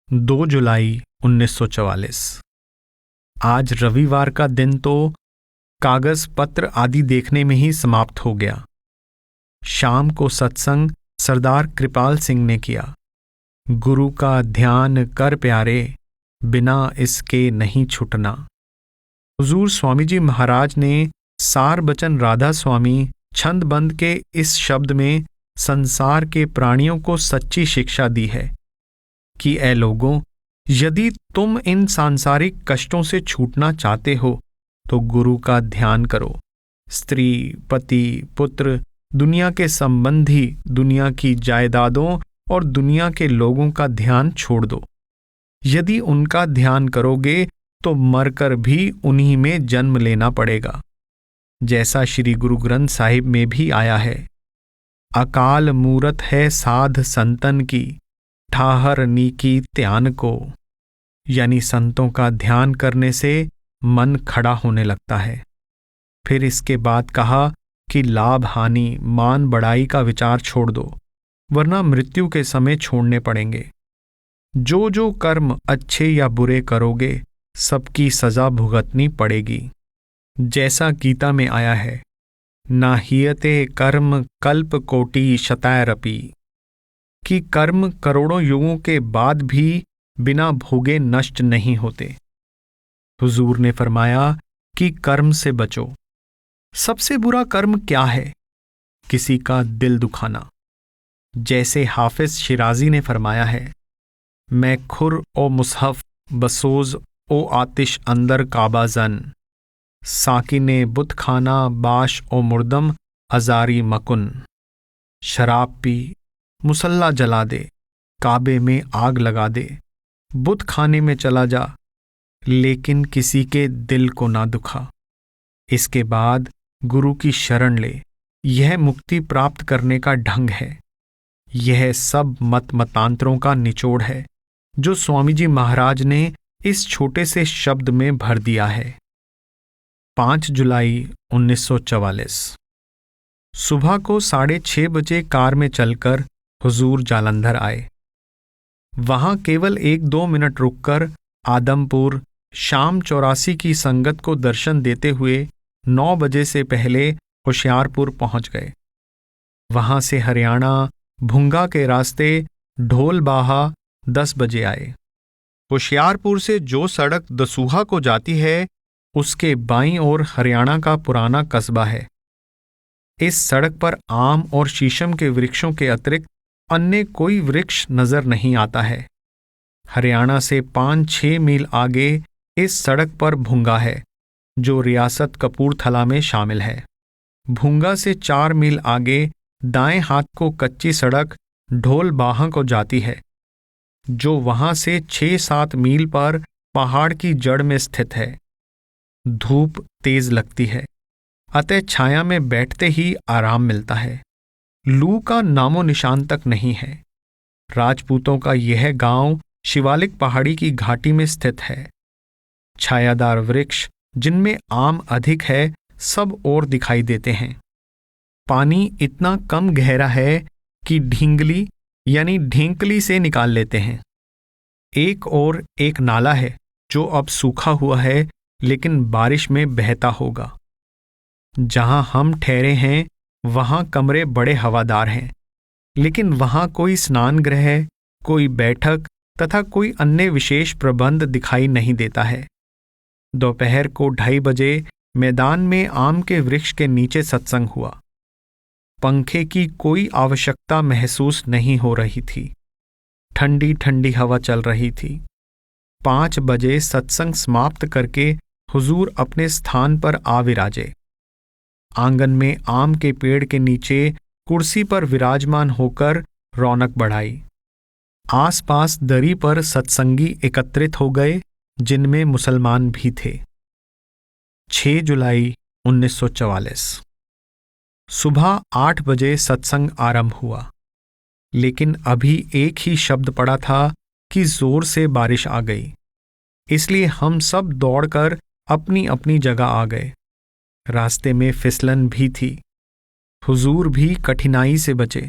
2 जुलाई 1944। आज रविवार का दिन तो कागज पत्र आदि देखने में ही समाप्त हो गया। शाम को सत्संग सरदार कृपाल सिंह ने किया। गुरु का ध्यान कर प्यारे, बिना इसके नहीं छूटना। हुजूर स्वामी जी महाराज ने सार बचन राधा स्वामी छंदबंद के इस शब्द में संसार के प्राणियों को सच्ची शिक्षा दी है कि ऐ लोगों, यदि तुम इन सांसारिक कष्टों से छूटना चाहते हो तो गुरु का ध्यान करो। स्त्री, पति, पुत्र, दुनिया के संबंधी, दुनिया की जायदादों और दुनिया के लोगों का ध्यान छोड़ दो। यदि उनका ध्यान करोगे तो मरकर भी उन्हीं में जन्म लेना पड़ेगा, जैसा श्री गुरु ग्रंथ साहिब में भी आया है। अकाल मूरत है साध संतन की, ठाहर नीकी ध्यान को। यानी संतों का ध्यान करने से मन खड़ा होने लगता है। फिर इसके बाद कहा कि लाभ हानि, मान बढ़ाई का विचार छोड़ दो, वरना मृत्यु के समय छोड़ने पड़ेंगे। जो जो कर्म अच्छे या बुरे करोगे सबकी सजा भुगतनी पड़ेगी, जैसा गीता में आया है, नाहियते कर्म कल्प कोटि शतायरपि, कि कर्म करोड़ों युगों के बाद भी बिना भोगे नष्ट नहीं होते। हुजूर ने फरमाया कि कर्म से बचो। सबसे बुरा कर्म क्या है? किसी का दिल दुखाना। जैसे हाफिज शिराजी ने फरमाया है, मैं खुर ओ मुसहफ बसोज ओ आतिश अंदर काबाजन, साकिने बुत खाना बाश ओ मुर्दम अजारी मकुन। शराब पी, मुसल्ला जला दे, काबे में आग लगा दे, बुत खाने में चला जा, लेकिन किसी के दिल को ना दुखा। इसके बाद गुरु की शरण ले। यह मुक्ति प्राप्त करने का ढंग है। यह सब मतांतरों का निचोड़ है जो स्वामी जी महाराज ने इस छोटे से शब्द में भर दिया है। 5 जुलाई 1944। सुबह को 6:30 बजे कार में चलकर हुजूर जालंधर आए। वहां केवल 1-2 मिनट रुककर आदमपुर शाम 84 की संगत को दर्शन देते हुए 9 बजे से पहले होशियारपुर पहुंच गए। वहां से हरियाणा भुंगा के रास्ते ढोलबाहा 10 बजे आए। होशियारपुर से जो सड़क दसूहा को जाती है उसके बाईं ओर हरियाणा का पुराना कस्बा है। इस सड़क पर आम और शीशम के वृक्षों के अतिरिक्त अन्य कोई वृक्ष नजर नहीं आता है। हरियाणा से 5-6 मील आगे इस सड़क पर भुंगा है जो रियासत कपूरथला में शामिल है। भुंगा से 4 मील आगे दाएं हाथ को कच्ची सड़क ढोलबाहा को जाती है, जो वहां से 6-7 मील पर पहाड़ की जड़ में स्थित है। धूप तेज लगती है, अतः छाया में बैठते ही आराम मिलता है। लू का नामो निशान तक नहीं है। राजपूतों का यह गांव शिवालिक पहाड़ी की घाटी में स्थित है। छायादार वृक्ष जिनमें आम अधिक है सब ओर दिखाई देते हैं। पानी इतना कम गहरा है कि ढींगली यानी ढींकली से निकाल लेते हैं। एक और एक नाला है जो अब सूखा हुआ है लेकिन बारिश में बहता होगा। जहां हम ठहरे हैं वहां कमरे बड़े हवादार हैं, लेकिन वहां कोई स्नान गृह, कोई बैठक तथा कोई अन्य विशेष प्रबंध दिखाई नहीं देता है। दोपहर को 2:30 बजे मैदान में आम के वृक्ष के नीचे सत्संग हुआ। पंखे की कोई आवश्यकता महसूस नहीं हो रही थी। ठंडी ठंडी हवा चल रही थी। 5 बजे सत्संग समाप्त करके हुजूर अपने स्थान पर आ विराजे। आंगन में आम के पेड़ के नीचे कुर्सी पर विराजमान होकर रौनक बढ़ाई। आसपास दरी पर सत्संगी एकत्रित हो गए, जिनमें मुसलमान भी थे। 6 जुलाई 1944। सुबह 8 बजे सत्संग आरंभ हुआ, लेकिन अभी एक ही शब्द पड़ा था कि जोर से बारिश आ गई। इसलिए हम सब दौड़कर अपनी अपनी जगह आ गए। रास्ते में फिसलन भी थी। हुजूर भी कठिनाई से बचे।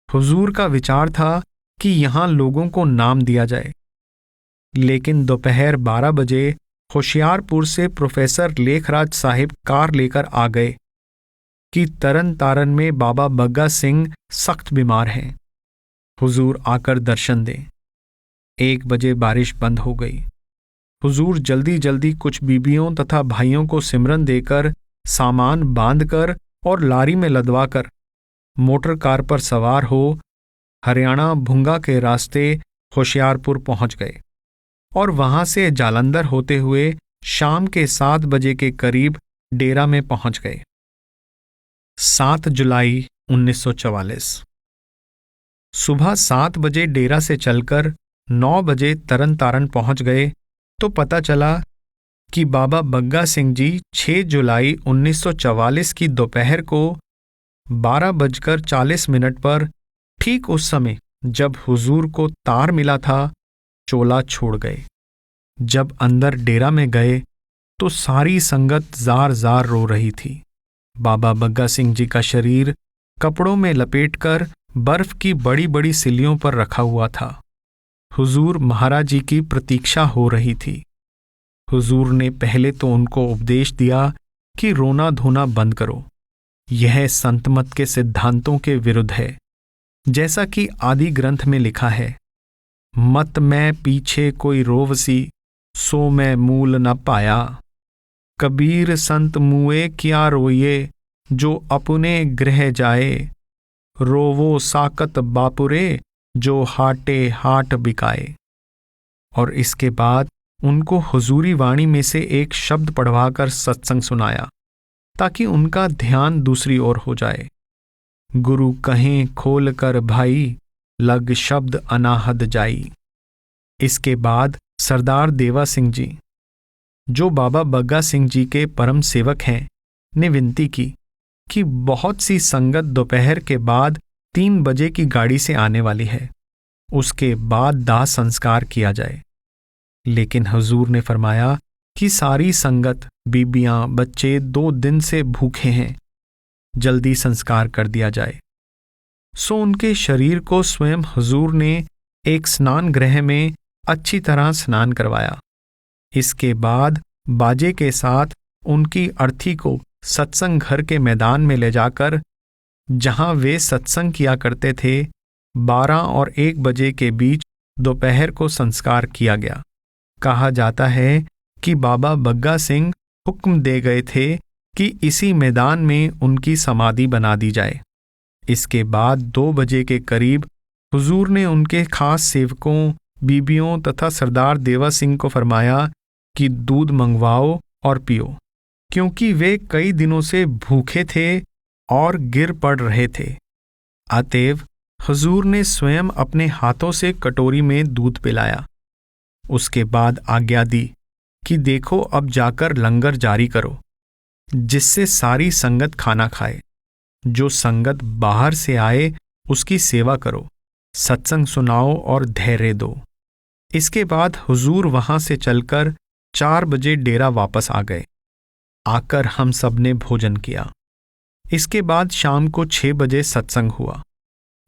हुजूर का विचार था कि यहां लोगों को नाम दिया जाए, लेकिन दोपहर 12 बजे होशियारपुर से प्रोफेसर लेखराज साहिब कार लेकर आ गए कि तरन तारन में बाबा बग्गा सिंह सख्त बीमार हैं, हुजूर आकर दर्शन दें। 1 बजे बारिश बंद हो गई। हुजूर जल्दी जल्दी कुछ बीबियों तथा भाइयों को सिमरन देकर, सामान बांधकर और लारी में लदवाकर मोटर कार पर सवार हो हरियाणा भुंगा के रास्ते होशियारपुर पहुंच गए और वहां से जालंधर होते हुए शाम के 7 बजे के करीब डेरा में पहुंच गए। 7 जुलाई 1944 सुबह 7 बजे डेरा से चलकर 9 बजे तरन तारन पहुंच गए तो पता चला कि बाबा बग्गा सिंह जी 6 जुलाई 1944 की दोपहर को 12:40 पर, ठीक उस समय जब हुजूर को तार मिला था, चोला छोड़ गए। जब अंदर डेरा में गए तो सारी संगत जार जार रो रही थी। बाबा बग्गा सिंह जी का शरीर कपड़ों में लपेटकर बर्फ की बड़ी बड़ी सिल्लियों पर रखा हुआ था। हुजूर महाराज जी की प्रतीक्षा हो रही थी। हुजूर ने पहले तो उनको उपदेश दिया कि रोना धोना बंद करो, यह संतमत के सिद्धांतों के विरुद्ध है। जैसा कि आदि ग्रंथ में लिखा है, मत मैं पीछे कोई रोवसी, सो मैं मूल न पाया। कबीर संत मुए क्या रोइए, जो अपने गृह जाए। रोवो साकत बापुरे, जो हाटे हाट बिकाए। और इसके बाद उनको हुजूरी वाणी में से एक शब्द पढ़वाकर सत्संग सुनाया ताकि उनका ध्यान दूसरी ओर हो जाए। गुरु कहें खोल कर भाई, लग शब्द अनाहद जाई। इसके बाद सरदार देवा सिंह जी, जो बाबा बग्गा सिंह जी के परम सेवक हैं, ने विनती की कि बहुत सी संगत दोपहर के बाद 3 बजे की गाड़ी से आने वाली है, उसके बाद दाह संस्कार किया जाए। लेकिन हुजूर ने फरमाया कि सारी संगत, बीबियां, बच्चे 2 दिन से भूखे हैं, जल्दी संस्कार कर दिया जाए। सो उनके शरीर को स्वयं हुजूर ने एक स्नान गृह में अच्छी तरह स्नान करवाया। इसके बाद बाजे के साथ उनकी अर्थी को सत्संग घर के मैदान में ले जाकर, जहां वे सत्संग किया करते थे, 12 और 1 बजे के बीच दोपहर को संस्कार किया गया। कहा जाता है कि बाबा बग्गा सिंह हुक्म दे गए थे कि इसी मैदान में उनकी समाधि बना दी जाए। इसके बाद 2 बजे के करीब हुजूर ने उनके खास सेवकों, बीबियों तथा सरदार देवा सिंह को फरमाया कि दूध मंगवाओ और पियो, क्योंकि वे कई दिनों से भूखे थे और गिर पड़ रहे थे। अतएव हुजूर ने स्वयं अपने हाथों से कटोरी में दूध पिलाया। उसके बाद आज्ञा दी कि देखो अब जाकर लंगर जारी करो, जिससे सारी संगत खाना खाए। जो संगत बाहर से आए उसकी सेवा करो, सत्संग सुनाओ और धैर्य दो। इसके बाद हुजूर वहां से चलकर 4 बजे डेरा वापस आ गए। आकर हम सब ने भोजन किया। इसके बाद शाम को 6 बजे सत्संग हुआ।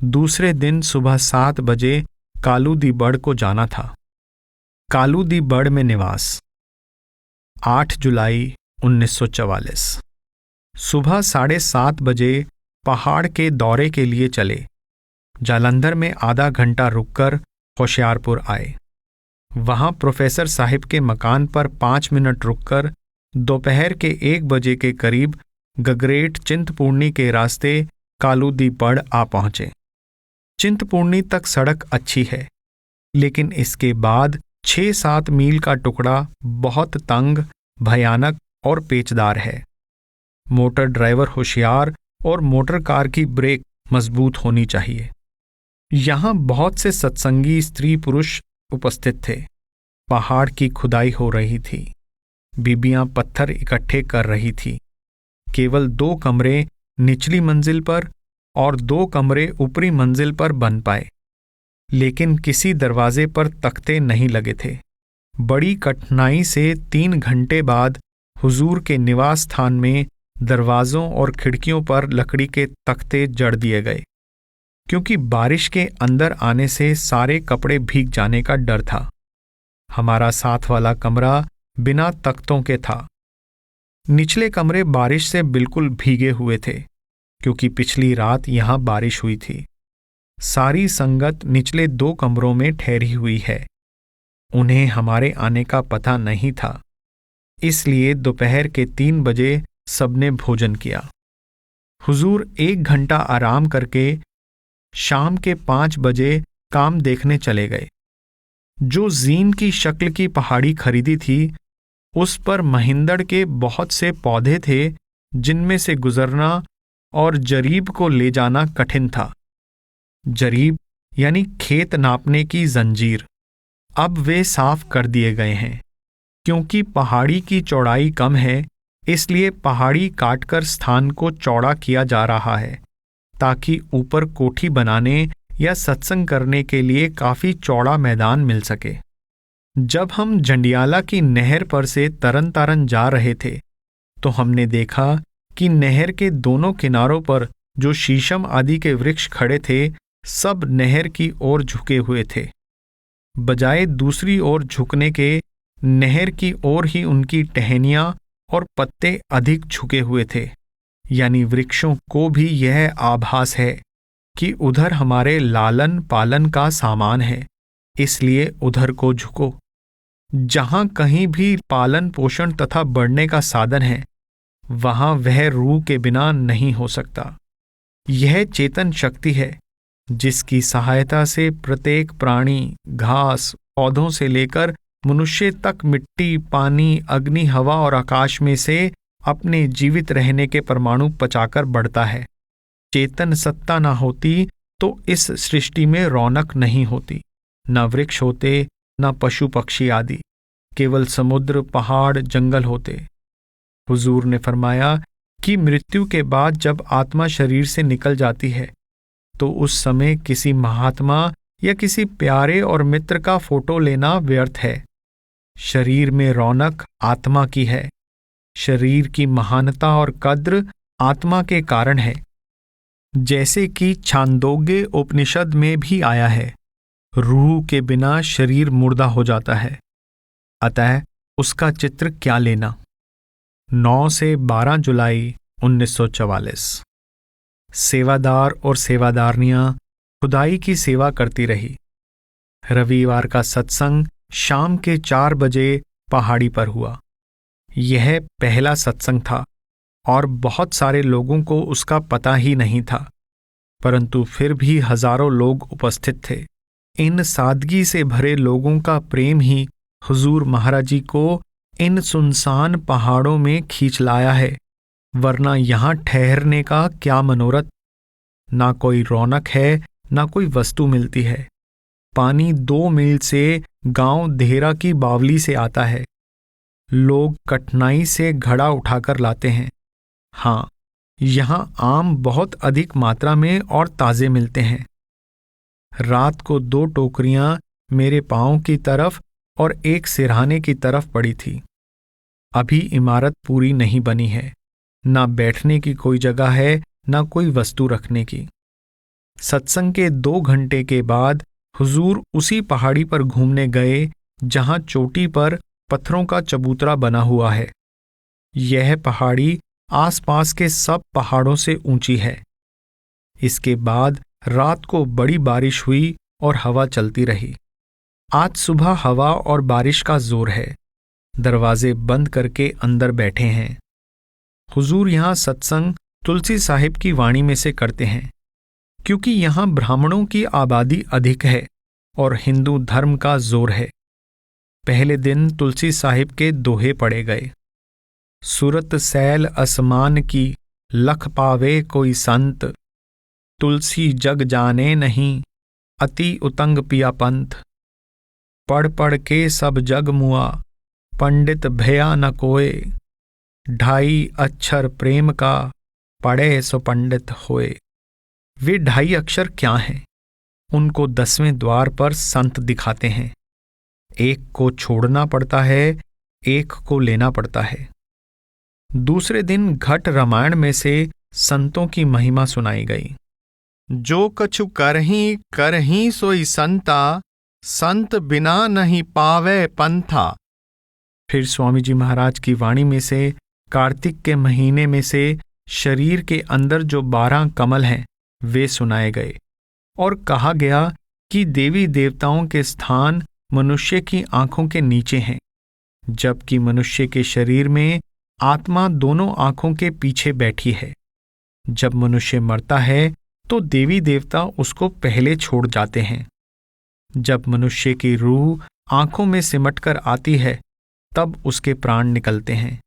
दूसरे दिन सुबह 7 बजे कालू दी बड़ को जाना था। कालू दी बड़ में निवास। 8 जुलाई 1944 सुबह 7:30 बजे पहाड़ के दौरे के लिए चले। जालंधर में आधा घंटा रुककर होशियारपुर आए। वहां प्रोफेसर साहिब के मकान पर 5 मिनट रुककर दोपहर के 1 बजे के करीब गगरेट चिंतपूर्णी के रास्ते कालू दी बड़ आ पहुंचे। चिंतपूर्णी तक सड़क अच्छी है, लेकिन इसके बाद 6-7 मील का टुकड़ा बहुत तंग, भयानक और पेचदार है। मोटर ड्राइवर होशियार और मोटर कार की ब्रेक मजबूत होनी चाहिए। यहां बहुत से सत्संगी स्त्री पुरुष उपस्थित थे। पहाड़ की खुदाई हो रही थी। बीबियां पत्थर इकट्ठे कर रही थी। केवल 2 कमरे निचली मंजिल पर और 2 कमरे ऊपरी मंजिल पर बन पाए, लेकिन किसी दरवाजे पर तख्ते नहीं लगे थे। बड़ी कठिनाई से 3 घंटे बाद हुजूर के निवास स्थान में दरवाजों और खिड़कियों पर लकड़ी के तख्ते जड़ दिए गए, क्योंकि बारिश के अंदर आने से सारे कपड़े भीग जाने का डर था। हमारा साथ वाला कमरा बिना तख्तों के था। निचले कमरे बारिश से बिल्कुल भीगे हुए थे, क्योंकि पिछली रात यहां बारिश हुई थी। सारी संगत निचले 2 कमरों में ठहरी हुई है। उन्हें हमारे आने का पता नहीं था, इसलिए दोपहर के 3 बजे सबने भोजन किया। हुजूर 1 घंटा आराम करके शाम के 5 बजे काम देखने चले गए। जो जीन की शक्ल की पहाड़ी खरीदी थी, उस पर महिंदड़ के बहुत से पौधे थे, जिनमें से गुजरना और जरीब को ले जाना कठिन था। जरीब यानी खेत नापने की जंजीर। अब वे साफ कर दिए गए हैं। क्योंकि पहाड़ी की चौड़ाई कम है, इसलिए पहाड़ी काटकर स्थान को चौड़ा किया जा रहा है, ताकि ऊपर कोठी बनाने या सत्संग करने के लिए काफी चौड़ा मैदान मिल सके। जब हम जंडियाला की नहर पर से तरन तारन जा रहे थे, तो हमने देखा कि नहर के दोनों किनारों पर जो शीशम आदि के वृक्ष खड़े थे, सब नहर की ओर झुके हुए थे। बजाय दूसरी ओर झुकने के, नहर की ओर ही उनकी टहनियां और पत्ते अधिक झुके हुए थे। यानी वृक्षों को भी यह आभास है कि उधर हमारे लालन पालन का सामान है, इसलिए उधर को झुको। जहां कहीं भी पालन पोषण तथा बढ़ने का साधन है, वहां वह रूह के बिना नहीं हो सकता। यह चेतन शक्ति है, जिसकी सहायता से प्रत्येक प्राणी, घास, पौधों से लेकर मनुष्य तक मिट्टी, पानी, अग्नि, हवा और आकाश में से अपने जीवित रहने के परमाणु पचाकर बढ़ता है। चेतन सत्ता ना होती तो इस सृष्टि में रौनक नहीं होती। न वृक्ष होते, न पशु पक्षी आदि, केवल समुद्र, पहाड़, जंगल होते। हुजूर ने फरमाया कि मृत्यु के बाद जब आत्मा शरीर से निकल जाती है, तो उस समय किसी महात्मा या किसी प्यारे और मित्र का फोटो लेना व्यर्थ है। शरीर में रौनक आत्मा की है। शरीर की महानता और कद्र आत्मा के कारण है। जैसे कि छांदोग्य उपनिषद में भी आया है, रूह के बिना शरीर मुर्दा हो जाता है, अतः उसका चित्र क्या लेना। 9 से 12 जुलाई 1944। सेवादार और सेवादारनियां खुदाई की सेवा करती रही। रविवार का सत्संग शाम के 4 बजे पहाड़ी पर हुआ। यह पहला सत्संग था और बहुत सारे लोगों को उसका पता ही नहीं था, परंतु फिर भी हजारों लोग उपस्थित थे। इन सादगी से भरे लोगों का प्रेम ही हुजूर महाराज जी को इन सुनसान पहाड़ों में खींच लाया है, वरना यहां ठहरने का क्या मनोरथ। ना कोई रौनक है, ना कोई वस्तु मिलती है। पानी 2 मील से गांव देहरा की बावली से आता है। लोग कठिनाई से घड़ा उठाकर लाते हैं। हाँ, यहां आम बहुत अधिक मात्रा में और ताजे मिलते हैं। रात को 2 टोकरियां मेरे पांव की तरफ और एक सिरहाने की तरफ पड़ी थी। अभी इमारत पूरी नहीं बनी है। ना बैठने की कोई जगह है, ना कोई वस्तु रखने की। सत्संग के 2 घंटे के बाद हुजूर उसी पहाड़ी पर घूमने गए जहां चोटी पर पत्थरों का चबूतरा बना हुआ है। यह पहाड़ी आसपास के सब पहाड़ों से ऊंची है। इसके बाद रात को बड़ी बारिश हुई और हवा चलती रही। आज सुबह हवा और बारिश का जोर है। दरवाजे बंद करके अंदर बैठे हैं। हुजूर यहां सत्संग तुलसी साहिब की वाणी में से करते हैं, क्योंकि यहां ब्राह्मणों की आबादी अधिक है और हिंदू धर्म का जोर है। पहले दिन तुलसी साहिब के दोहे पढ़े गए। सूरत सैल असमान की, लख पावे कोई संत, तुलसी जग जाने नहीं, अति उतंग पिया पंथ। पढ़ पढ़ के सब जग मुआ, पंडित भया न कोय, 2.5 अक्षर प्रेम का, पढ़े सो पंडित होए। वे 2.5 अक्षर क्या हैं? उनको 10वें द्वार पर संत दिखाते हैं। एक को छोड़ना पड़ता है, एक को लेना पड़ता है। दूसरे दिन घट रामायण में से संतों की महिमा सुनाई गई। जो कछु करही सोई संता, संत बिना नहीं पावे पंथा। फिर स्वामी जी महाराज की वाणी में से कार्तिक के महीने में से शरीर के अंदर जो 12 कमल हैं वे सुनाए गए और कहा गया कि देवी देवताओं के स्थान मनुष्य की आंखों के नीचे हैं, जबकि मनुष्य के शरीर में आत्मा दोनों आंखों के पीछे बैठी है। जब मनुष्य मरता है तो देवी देवता उसको पहले छोड़ जाते हैं। जब मनुष्य की रूह आंखों में सिमटकर आती है तब उसके प्राण निकलते हैं।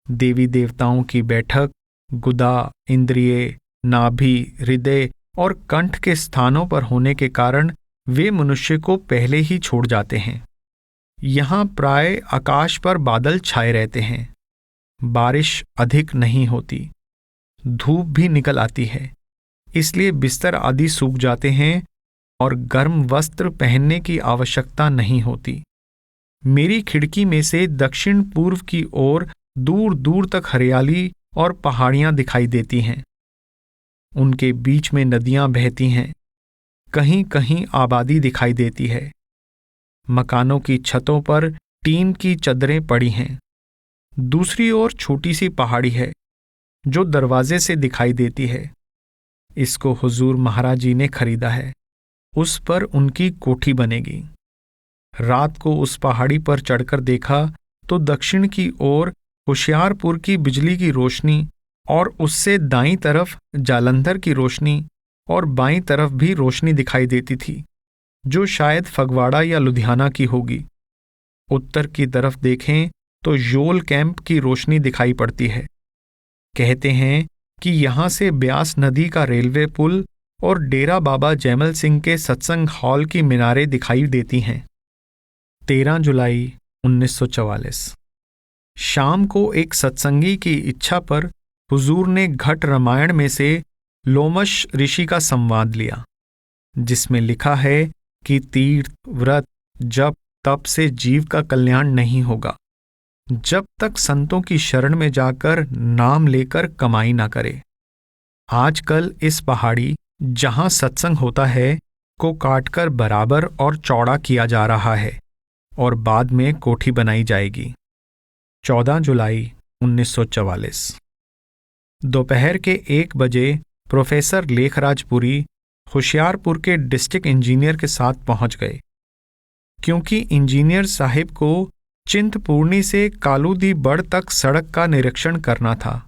देवी देवताओं की बैठक गुदा, इंद्रिय, नाभि, हृदय और कंठ के स्थानों पर होने के कारण वे मनुष्य को पहले ही छोड़ जाते हैं। यहाँ प्राय आकाश पर बादल छाए रहते हैं, बारिश अधिक नहीं होती, धूप भी निकल आती है, इसलिए बिस्तर आदि सूख जाते हैं और गर्म वस्त्र पहनने की आवश्यकता नहीं होती। मेरी खिड़की में से दक्षिण पूर्व की ओर दूर दूर तक हरियाली और पहाड़ियां दिखाई देती हैं। उनके बीच में नदियां बहती हैं, कहीं कहीं आबादी दिखाई देती है। मकानों की छतों पर टीन की चद्दरें पड़ी हैं। दूसरी ओर छोटी सी पहाड़ी है जो दरवाजे से दिखाई देती है। इसको हुजूर महाराज जी ने खरीदा है। उस पर उनकी कोठी बनेगी। रात को उस पहाड़ी पर चढ़कर देखा तो दक्षिण की ओर होशियारपुर की बिजली की रोशनी और उससे दाईं तरफ जालंधर की रोशनी और बाईं तरफ भी रोशनी दिखाई देती थी, जो शायद फगवाड़ा या लुधियाना की होगी। उत्तर की तरफ देखें तो योल कैंप की रोशनी दिखाई पड़ती है। कहते हैं कि यहां से ब्यास नदी का रेलवे पुल और डेरा बाबा जैमल सिंह के सत्संग हॉल की मीनारें दिखाई देती हैं। 13 जुलाई 1944 शाम को एक सत्संगी की इच्छा पर हुजूर ने घट रामायण में से लोमश ऋषि का संवाद लिया, जिसमें लिखा है कि तीर्थ, व्रत, जप, तप से जीव का कल्याण नहीं होगा जब तक संतों की शरण में जाकर नाम लेकर कमाई ना करे। आजकल इस पहाड़ी जहां सत्संग होता है को काटकर बराबर और चौड़ा किया जा रहा है और बाद में कोठी बनाई जाएगी। 14 जुलाई 1944 दोपहर के 1 बजे प्रोफेसर लेखराजपुरी होशियारपुर के डिस्ट्रिक्ट इंजीनियर के साथ पहुंच गए, क्योंकि इंजीनियर साहिब को चिंतपूर्णी से कालूदी बड़ तक सड़क का निरीक्षण करना था।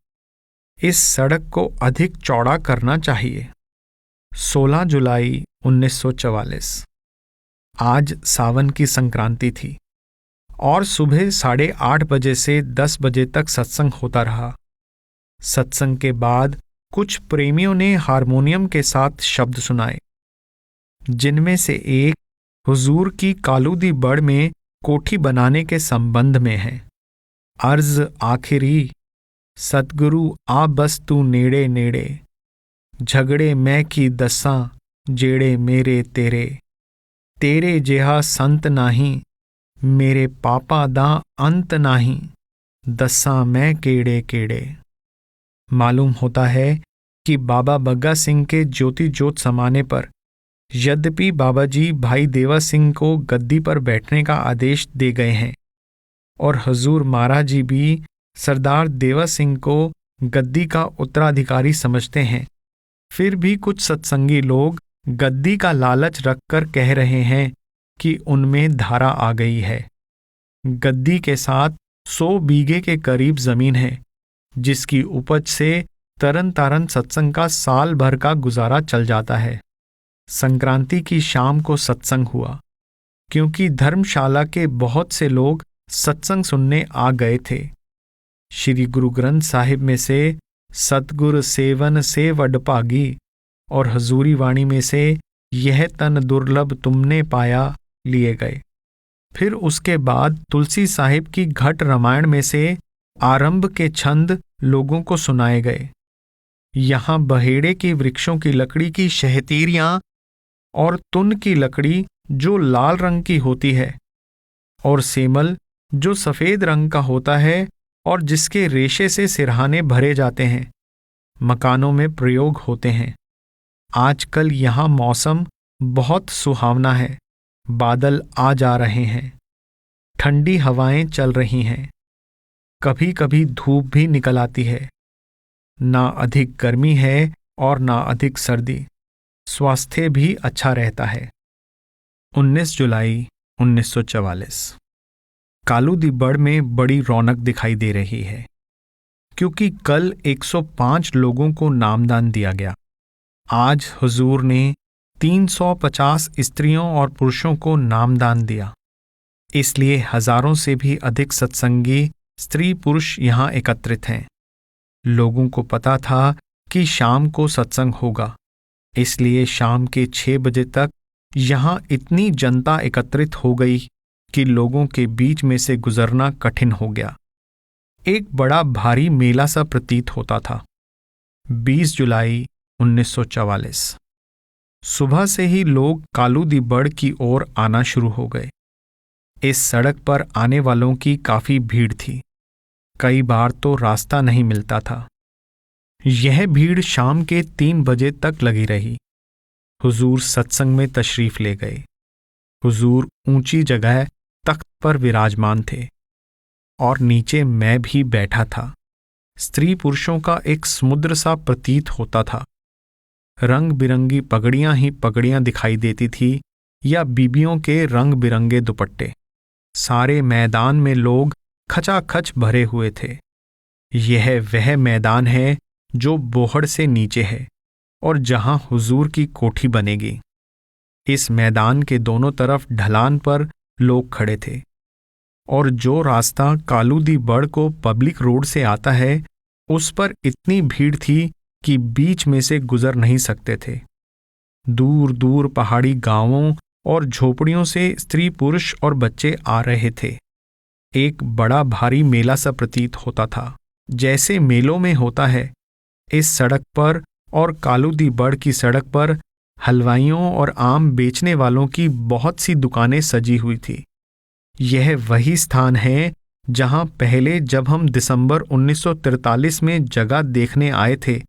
इस सड़क को अधिक चौड़ा करना चाहिए। 16 जुलाई 1944 आज सावन की संक्रांति थी और सुबह 8:30 बजे से 10 बजे तक सत्संग होता रहा। सत्संग के बाद कुछ प्रेमियों ने हारमोनियम के साथ शब्द सुनाए, जिनमें से एक हुजूर की कालूदी बड़ में कोठी बनाने के संबंध में है। अर्ज आखिरी, सतगुरु आ बस तू नेड़े नेड़े, झगड़े मैं की दसां जेड़े मेरे तेरे, तेरे जिहा संत नाही, मेरे पापा दा अंत नाही, दसां मैं केड़े केड़े। मालूम होता है कि बाबा बग्गा सिंह के ज्योति जोत समाने पर यद्यपि बाबा जी भाई देवा सिंह को गद्दी पर बैठने का आदेश दे गए हैं और हजूर महाराज जी भी सरदार देवा सिंह को गद्दी का उत्तराधिकारी समझते हैं, फिर भी कुछ सत्संगी लोग गद्दी का लालच रखकर कह रहे हैं कि उनमें धारा आ गई है। गद्दी के साथ 100 बीघे के करीब जमीन है, जिसकी उपज से तरन तारन सत्संग का साल भर का गुजारा चल जाता है। संक्रांति की शाम को सत्संग हुआ, क्योंकि धर्मशाला के बहुत से लोग सत्संग सुनने आ गए थे। श्री गुरु ग्रंथ साहिब में से सतगुर सेवन से वडभागी और हजूरी वाणी में से यह तन दुर्लभ तुमने पाया लिए गए। फिर उसके बाद तुलसी साहिब की घट रामायण में से आरंभ के छंद लोगों को सुनाए गए। यहाँ बहेड़े की वृक्षों की लकड़ी की शहतीरियां और तुन की लकड़ी जो लाल रंग की होती है और सेमल जो सफेद रंग का होता है और जिसके रेशे से सिरहाने भरे जाते हैं, मकानों में प्रयोग होते हैं। आजकल यहाँ मौसम बहुत सुहावना है बादल आ जा रहे हैं, ठंडी हवाएं चल रही हैं, कभी कभी धूप भी निकल आती है। ना अधिक गर्मी है और ना अधिक सर्दी, स्वास्थ्य भी अच्छा रहता है। 19 जुलाई 1944। कालूदीबड़ में बड़ी रौनक दिखाई दे रही है, क्योंकि कल 105 लोगों को नामदान दिया गया। आज हुजूर ने 350 स्त्रियों और पुरुषों को नामदान दिया, इसलिए हजारों से भी अधिक सत्संगी स्त्री पुरुष यहाँ एकत्रित हैं। लोगों को पता था कि शाम को सत्संग होगा, इसलिए शाम के 6 बजे तक यहाँ इतनी जनता एकत्रित हो गई कि लोगों के बीच में से गुजरना कठिन हो गया। एक बड़ा भारी मेला सा प्रतीत होता था। 20 जुलाई 1944। सुबह से ही लोग कालूदीबड़ की ओर आना शुरू हो गए। इस सड़क पर आने वालों की काफी भीड़ थी। कई बार तो रास्ता नहीं मिलता था। यह भीड़ शाम के 3 बजे तक लगी रही। हुजूर सत्संग में तशरीफ ले गए। हुजूर ऊंची जगह तख्त पर विराजमान थे और नीचे मैं भी बैठा था। स्त्री पुरुषों का एक समुद्र सा प्रतीत होता था। रंग बिरंगी पगड़ियां ही पगड़ियां दिखाई देती थी या बीबियों के रंग बिरंगे दुपट्टे। सारे मैदान में लोग खचाखच भरे हुए थे। यह वह मैदान है जो बोहड़ से नीचे है और जहां हुजूर की कोठी बनेगी। इस मैदान के दोनों तरफ ढलान पर लोग खड़े थे और जो रास्ता कालूदीबड़ को पब्लिक रोड से आता है उस पर इतनी भीड़ थी कि बीच में से गुजर नहीं सकते थे। दूर दूर पहाड़ी गांवों और झोपड़ियों से स्त्री पुरुष और बच्चे आ रहे थे। एक बड़ा भारी मेला सा प्रतीत होता था, जैसे मेलों में होता है। इस सड़क पर और कालूदीबड़ की सड़क पर हलवाइयों और आम बेचने वालों की बहुत सी दुकानें सजी हुई थी। यह वही स्थान है जहां पहले जब हम दिसंबर 1943 में जगह देखने आए थे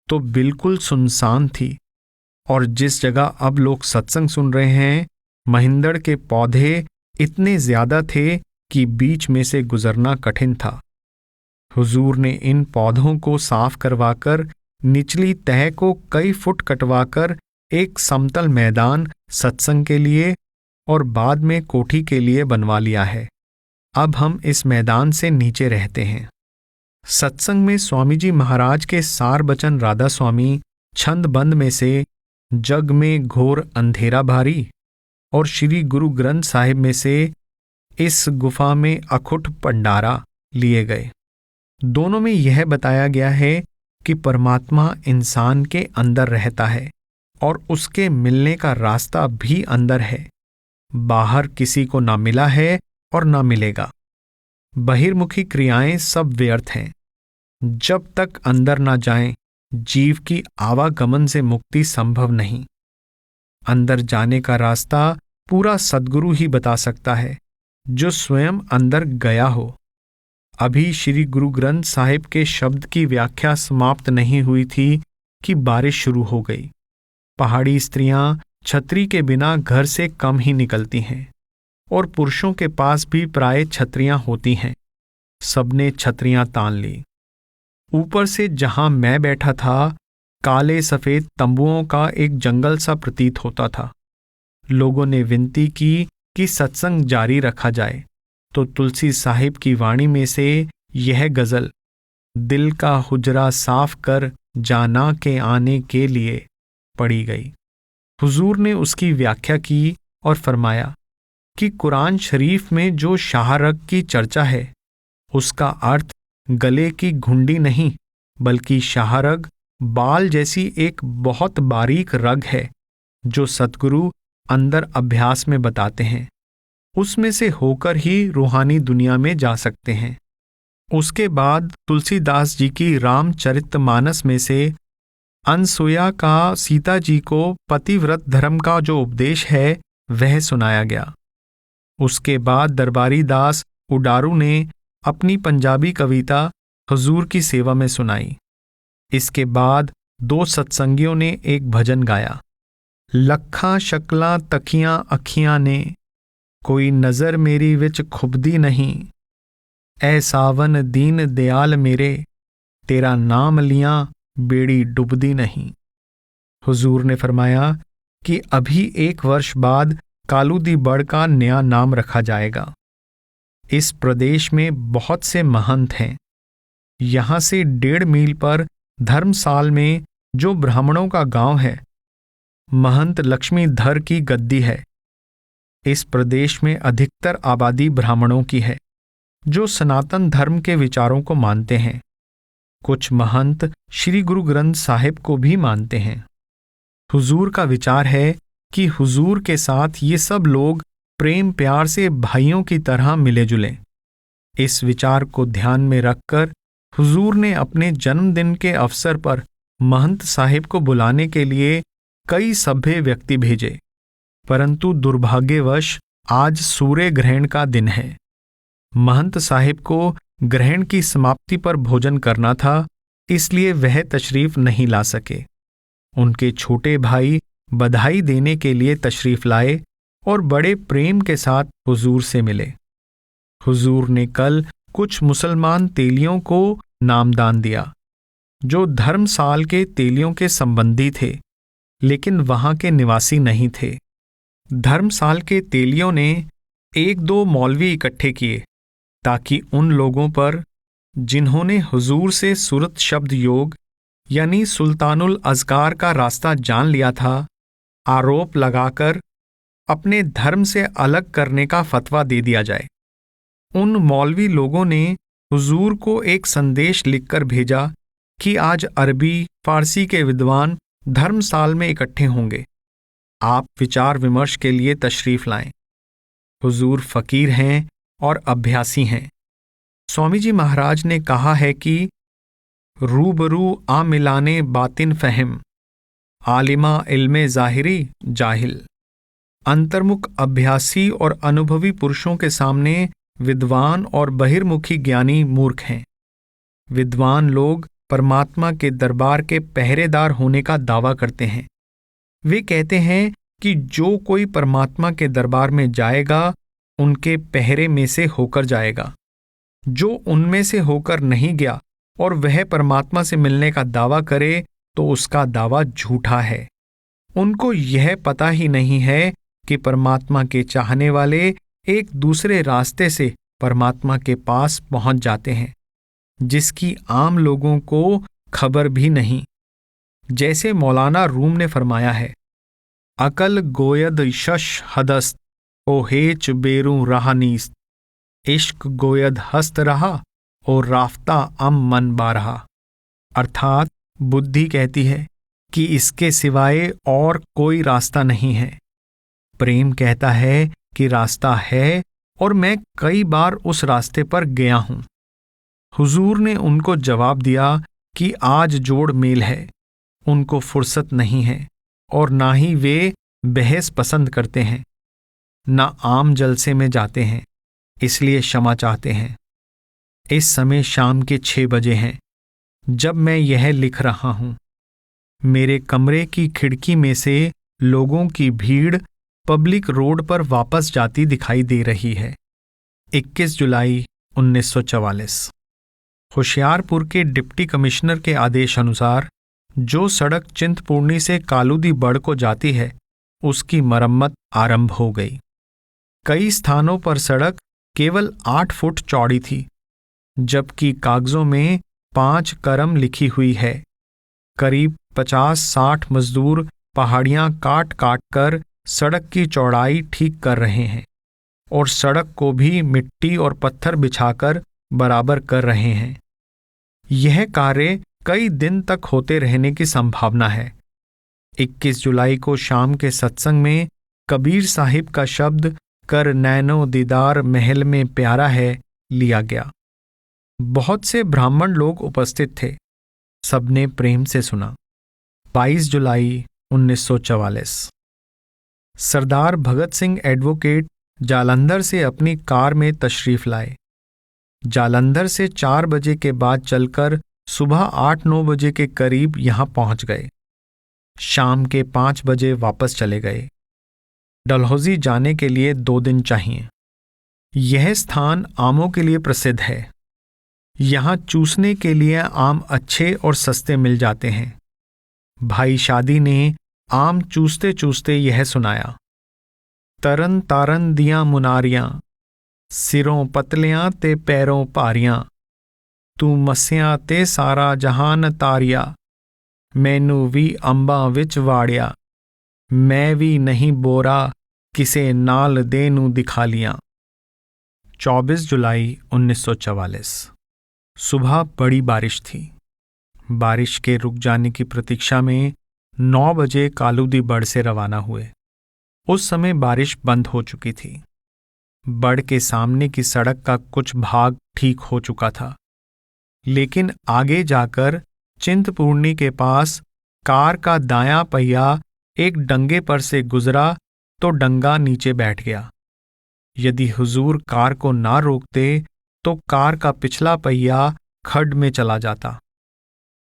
तो बिल्कुल सुनसान थी, और जिस जगह अब लोग सत्संग सुन रहे हैं, महिंदड़ के पौधे इतने ज्यादा थे कि बीच में से गुजरना कठिन था। हुजूर ने इन पौधों को साफ करवाकर निचली तह को कई फुट कटवाकर एक समतल मैदान सत्संग के लिए और बाद में कोठी के लिए बनवा लिया है। अब हम इस मैदान से नीचे रहते हैं। सत्संग में स्वामी जी महाराज के सार बचन राधा स्वामी छंदबंद में से जग में घोर अंधेरा भारी और श्री गुरु ग्रंथ साहिब में से इस गुफा में अखुट पंडारा लिए गए। दोनों में यह बताया गया है कि परमात्मा इंसान के अंदर रहता है और उसके मिलने का रास्ता भी अंदर है। बाहर किसी को ना मिला है और ना मिलेगा। बहिर्मुखी क्रियाएं सब व्यर्थ हैं। जब तक अंदर ना जाएं, जीव की आवागमन से मुक्ति संभव नहीं। अंदर जाने का रास्ता पूरा सद्गुरु ही बता सकता है, जो स्वयं अंदर गया हो। अभी श्री गुरु ग्रंथ साहिब के शब्द की व्याख्या समाप्त नहीं हुई थी कि बारिश शुरू हो गई। पहाड़ी स्त्रियां छतरी के बिना घर से कम ही निकलती हैं और पुरुषों के पास भी प्राय छतरियां होती हैं। सबने छतरियां तान ली। ऊपर से जहां मैं बैठा था, काले सफेद तंबुओं का एक जंगल सा प्रतीत होता था। लोगों ने विनती की कि सत्संग जारी रखा जाए, तो तुलसी साहिब की वाणी में से यह गजल, दिल का हुजरा साफ कर जाना के आने के लिए, पढ़ी गई। हुजूर ने उसकी व्याख्या की और फरमाया कि कुरान शरीफ में जो शाहरग की चर्चा है, उसका अर्थ गले की घुंडी नहीं, बल्कि शाहरग बाल जैसी एक बहुत बारीक रग है जो सद्गुरु अंदर अभ्यास में बताते हैं। उसमें से होकर ही रूहानी दुनिया में जा सकते हैं। उसके बाद तुलसीदास जी की रामचरितमानस में से अनसुया का सीता जी को पतिव्रत धर्म का जो उपदेश है वह सुनाया गया। उसके बाद दरबारी दास उडारू ने अपनी पंजाबी कविता हुजूर की सेवा में सुनाई। इसके बाद 2 सत्संगियों ने एक भजन गाया। ਲੱਖਾਂ ਸ਼ਕਲਾਂ ਤਕੀਆਂ ਅੱਖੀਆਂ ਨੇ, ਕੋਈ ਨਜ਼ਰ ਮੇਰੀ ਵਿੱਚ ਖੁੱਭਦੀ ਨਹੀਂ। ਐ ਸਾਵਨ ਦੀਨ ਦਿਆਲ मेरे, तेरा नाम लिया बेड़ी डूबती नहीं। हुजूर ने फरमाया कि अभी 1 वर्ष बाद कालू दी बड़ का नया नाम रखा जाएगा। इस प्रदेश में बहुत से महंत हैं। यहाँ से 1.5 मील पर धर्मसाल में जो ब्राह्मणों का गांव है, महंत लक्ष्मीधर की गद्दी है। इस प्रदेश में अधिकतर आबादी ब्राह्मणों की है जो सनातन धर्म के विचारों को मानते हैं। कुछ महंत श्री गुरु ग्रंथ साहिब को भी मानते हैं। हुजूर का विचार है कि हुजूर के साथ ये सब लोग प्रेम प्यार से भाइयों की तरह मिले जुले। इस विचार को ध्यान में रखकर हुजूर ने अपने जन्मदिन के अवसर पर महंत साहिब को बुलाने के लिए कई सभ्य व्यक्ति भेजे, परंतु दुर्भाग्यवश आज सूर्य ग्रहण का दिन है। महंत साहिब को ग्रहण की समाप्ति पर भोजन करना था, इसलिए वह तशरीफ नहीं ला सके। उनके छोटे भाई बधाई देने के लिए तशरीफ लाए और बड़े प्रेम के साथ हुजूर से मिले। हुजूर ने कल कुछ मुसलमान तेलियों को नामदान दिया जो धर्मसाल के तेलियों के संबंधी थे, लेकिन वहां के निवासी नहीं थे। धर्मसाल के तेलियों ने 1-2 मौलवी इकट्ठे किए ताकि उन लोगों पर जिन्होंने हुजूर से सूरत शब्द योग यानी सुल्तानुल अज़कार का रास्ता जान लिया था, आरोप लगाकर अपने धर्म से अलग करने का फतवा दे दिया जाए। उन मौलवी लोगों ने हुजूर को एक संदेश लिखकर भेजा कि आज अरबी फारसी के विद्वान धर्मसाल में इकट्ठे होंगे, आप विचार विमर्श के लिए तशरीफ लाएं। हुजूर फकीर हैं और अभ्यासी हैं। स्वामी जी महाराज ने कहा है कि रूबरू आ मिलाने बातिन फहम, आलिमा इल्मे ज़ाहिरी जाहिल। अंतर्मुख अभ्यासी और अनुभवी पुरुषों के सामने विद्वान और बहिर्मुखी ज्ञानी मूर्ख हैं। विद्वान लोग परमात्मा के दरबार के पहरेदार होने का दावा करते हैं। वे कहते हैं कि जो कोई परमात्मा के दरबार में जाएगा उनके पहरे में से होकर जाएगा। जो उनमें से होकर नहीं गया और वह परमात्मा से मिलने का दावा करे तो उसका दावा झूठा है। उनको यह पता ही नहीं है कि परमात्मा के चाहने वाले एक दूसरे रास्ते से परमात्मा के पास पहुंच जाते हैं, जिसकी आम लोगों को खबर भी नहीं। जैसे मौलाना रूम ने फरमाया है, अकल गोयद शश हदस्त ओ हेच बेरू रहानीस्त, इश्क गोयद हस्त रहा और राफ्ता अम मन बारहा। अर्थात बुद्धि कहती है कि इसके सिवाय और कोई रास्ता नहीं है। प्रेम कहता है कि रास्ता है और मैं कई बार उस रास्ते पर गया हूं। हुजूर ने उनको जवाब दिया कि आज जोड़ मेल है, उनको फुर्सत नहीं है और ना ही वे बहस पसंद करते हैं, ना आम जलसे में जाते हैं, इसलिए क्षमा चाहते हैं। इस समय शाम के 6 बजे हैं जब मैं यह लिख रहा हूं। मेरे कमरे की खिड़की में से लोगों की भीड़ पब्लिक रोड पर वापस जाती दिखाई दे रही है। 21 जुलाई 1944। होशियारपुर के डिप्टी कमिश्नर के आदेश अनुसार जो सड़क चिंतपूर्णी से कालूदी बड़ को जाती है उसकी मरम्मत आरंभ हो गई। कई स्थानों पर सड़क केवल 8 फुट चौड़ी थी, जबकि कागजों में 5 करम लिखी हुई है। करीब 50-60 मजदूर पहाड़ियां काट काट कर सड़क की चौड़ाई ठीक कर रहे हैं और सड़क को भी मिट्टी और पत्थर बिछाकर बराबर कर रहे हैं। यह कार्य कई दिन तक होते रहने की संभावना है। 21 जुलाई को शाम के सत्संग में कबीर साहिब का शब्द कर नैनो दीदार महल में प्यारा है लिया गया। बहुत से ब्राह्मण लोग उपस्थित थे, सबने प्रेम से सुना। 22 जुलाई 1944। सरदार भगत सिंह एडवोकेट जालंधर से अपनी कार में तशरीफ लाए। जालंधर से 4 बजे के बाद चलकर सुबह 8-9 बजे के करीब यहां पहुंच गए। शाम के 5 बजे वापस चले गए। डलहौजी जाने के लिए 2 दिन चाहिए। यह स्थान आमों के लिए प्रसिद्ध है। यहाँ चूसने के लिए आम अच्छे और सस्ते मिल जाते हैं। भाई शादी ने आम चूसते चूसते यह सुनाया। तरन तारन दियां मुनारियां, सिरों पतलियां ते पैरों भारियां, तू मस्सियां ते सारा जहान तारिया, मैनू भी अंबां विच वाड़िया, मैं भी नहीं बोरा किसे नाल दे नू दिखा लिया। 24 जुलाई 1944। सुबह बड़ी बारिश थी। बारिश के रुक जाने की प्रतीक्षा में 9 बजे कालूदी बड़ से रवाना हुए। उस समय बारिश बंद हो चुकी थी। बड़ के सामने की सड़क का कुछ भाग ठीक हो चुका था, लेकिन आगे जाकर चिंतपूर्णी के पास कार का दायां पहिया एक डंगे पर से गुजरा तो डंगा नीचे बैठ गया। यदि हुजूर कार को ना रोकते तो कार का पिछला पहिया खड्ड में चला जाता।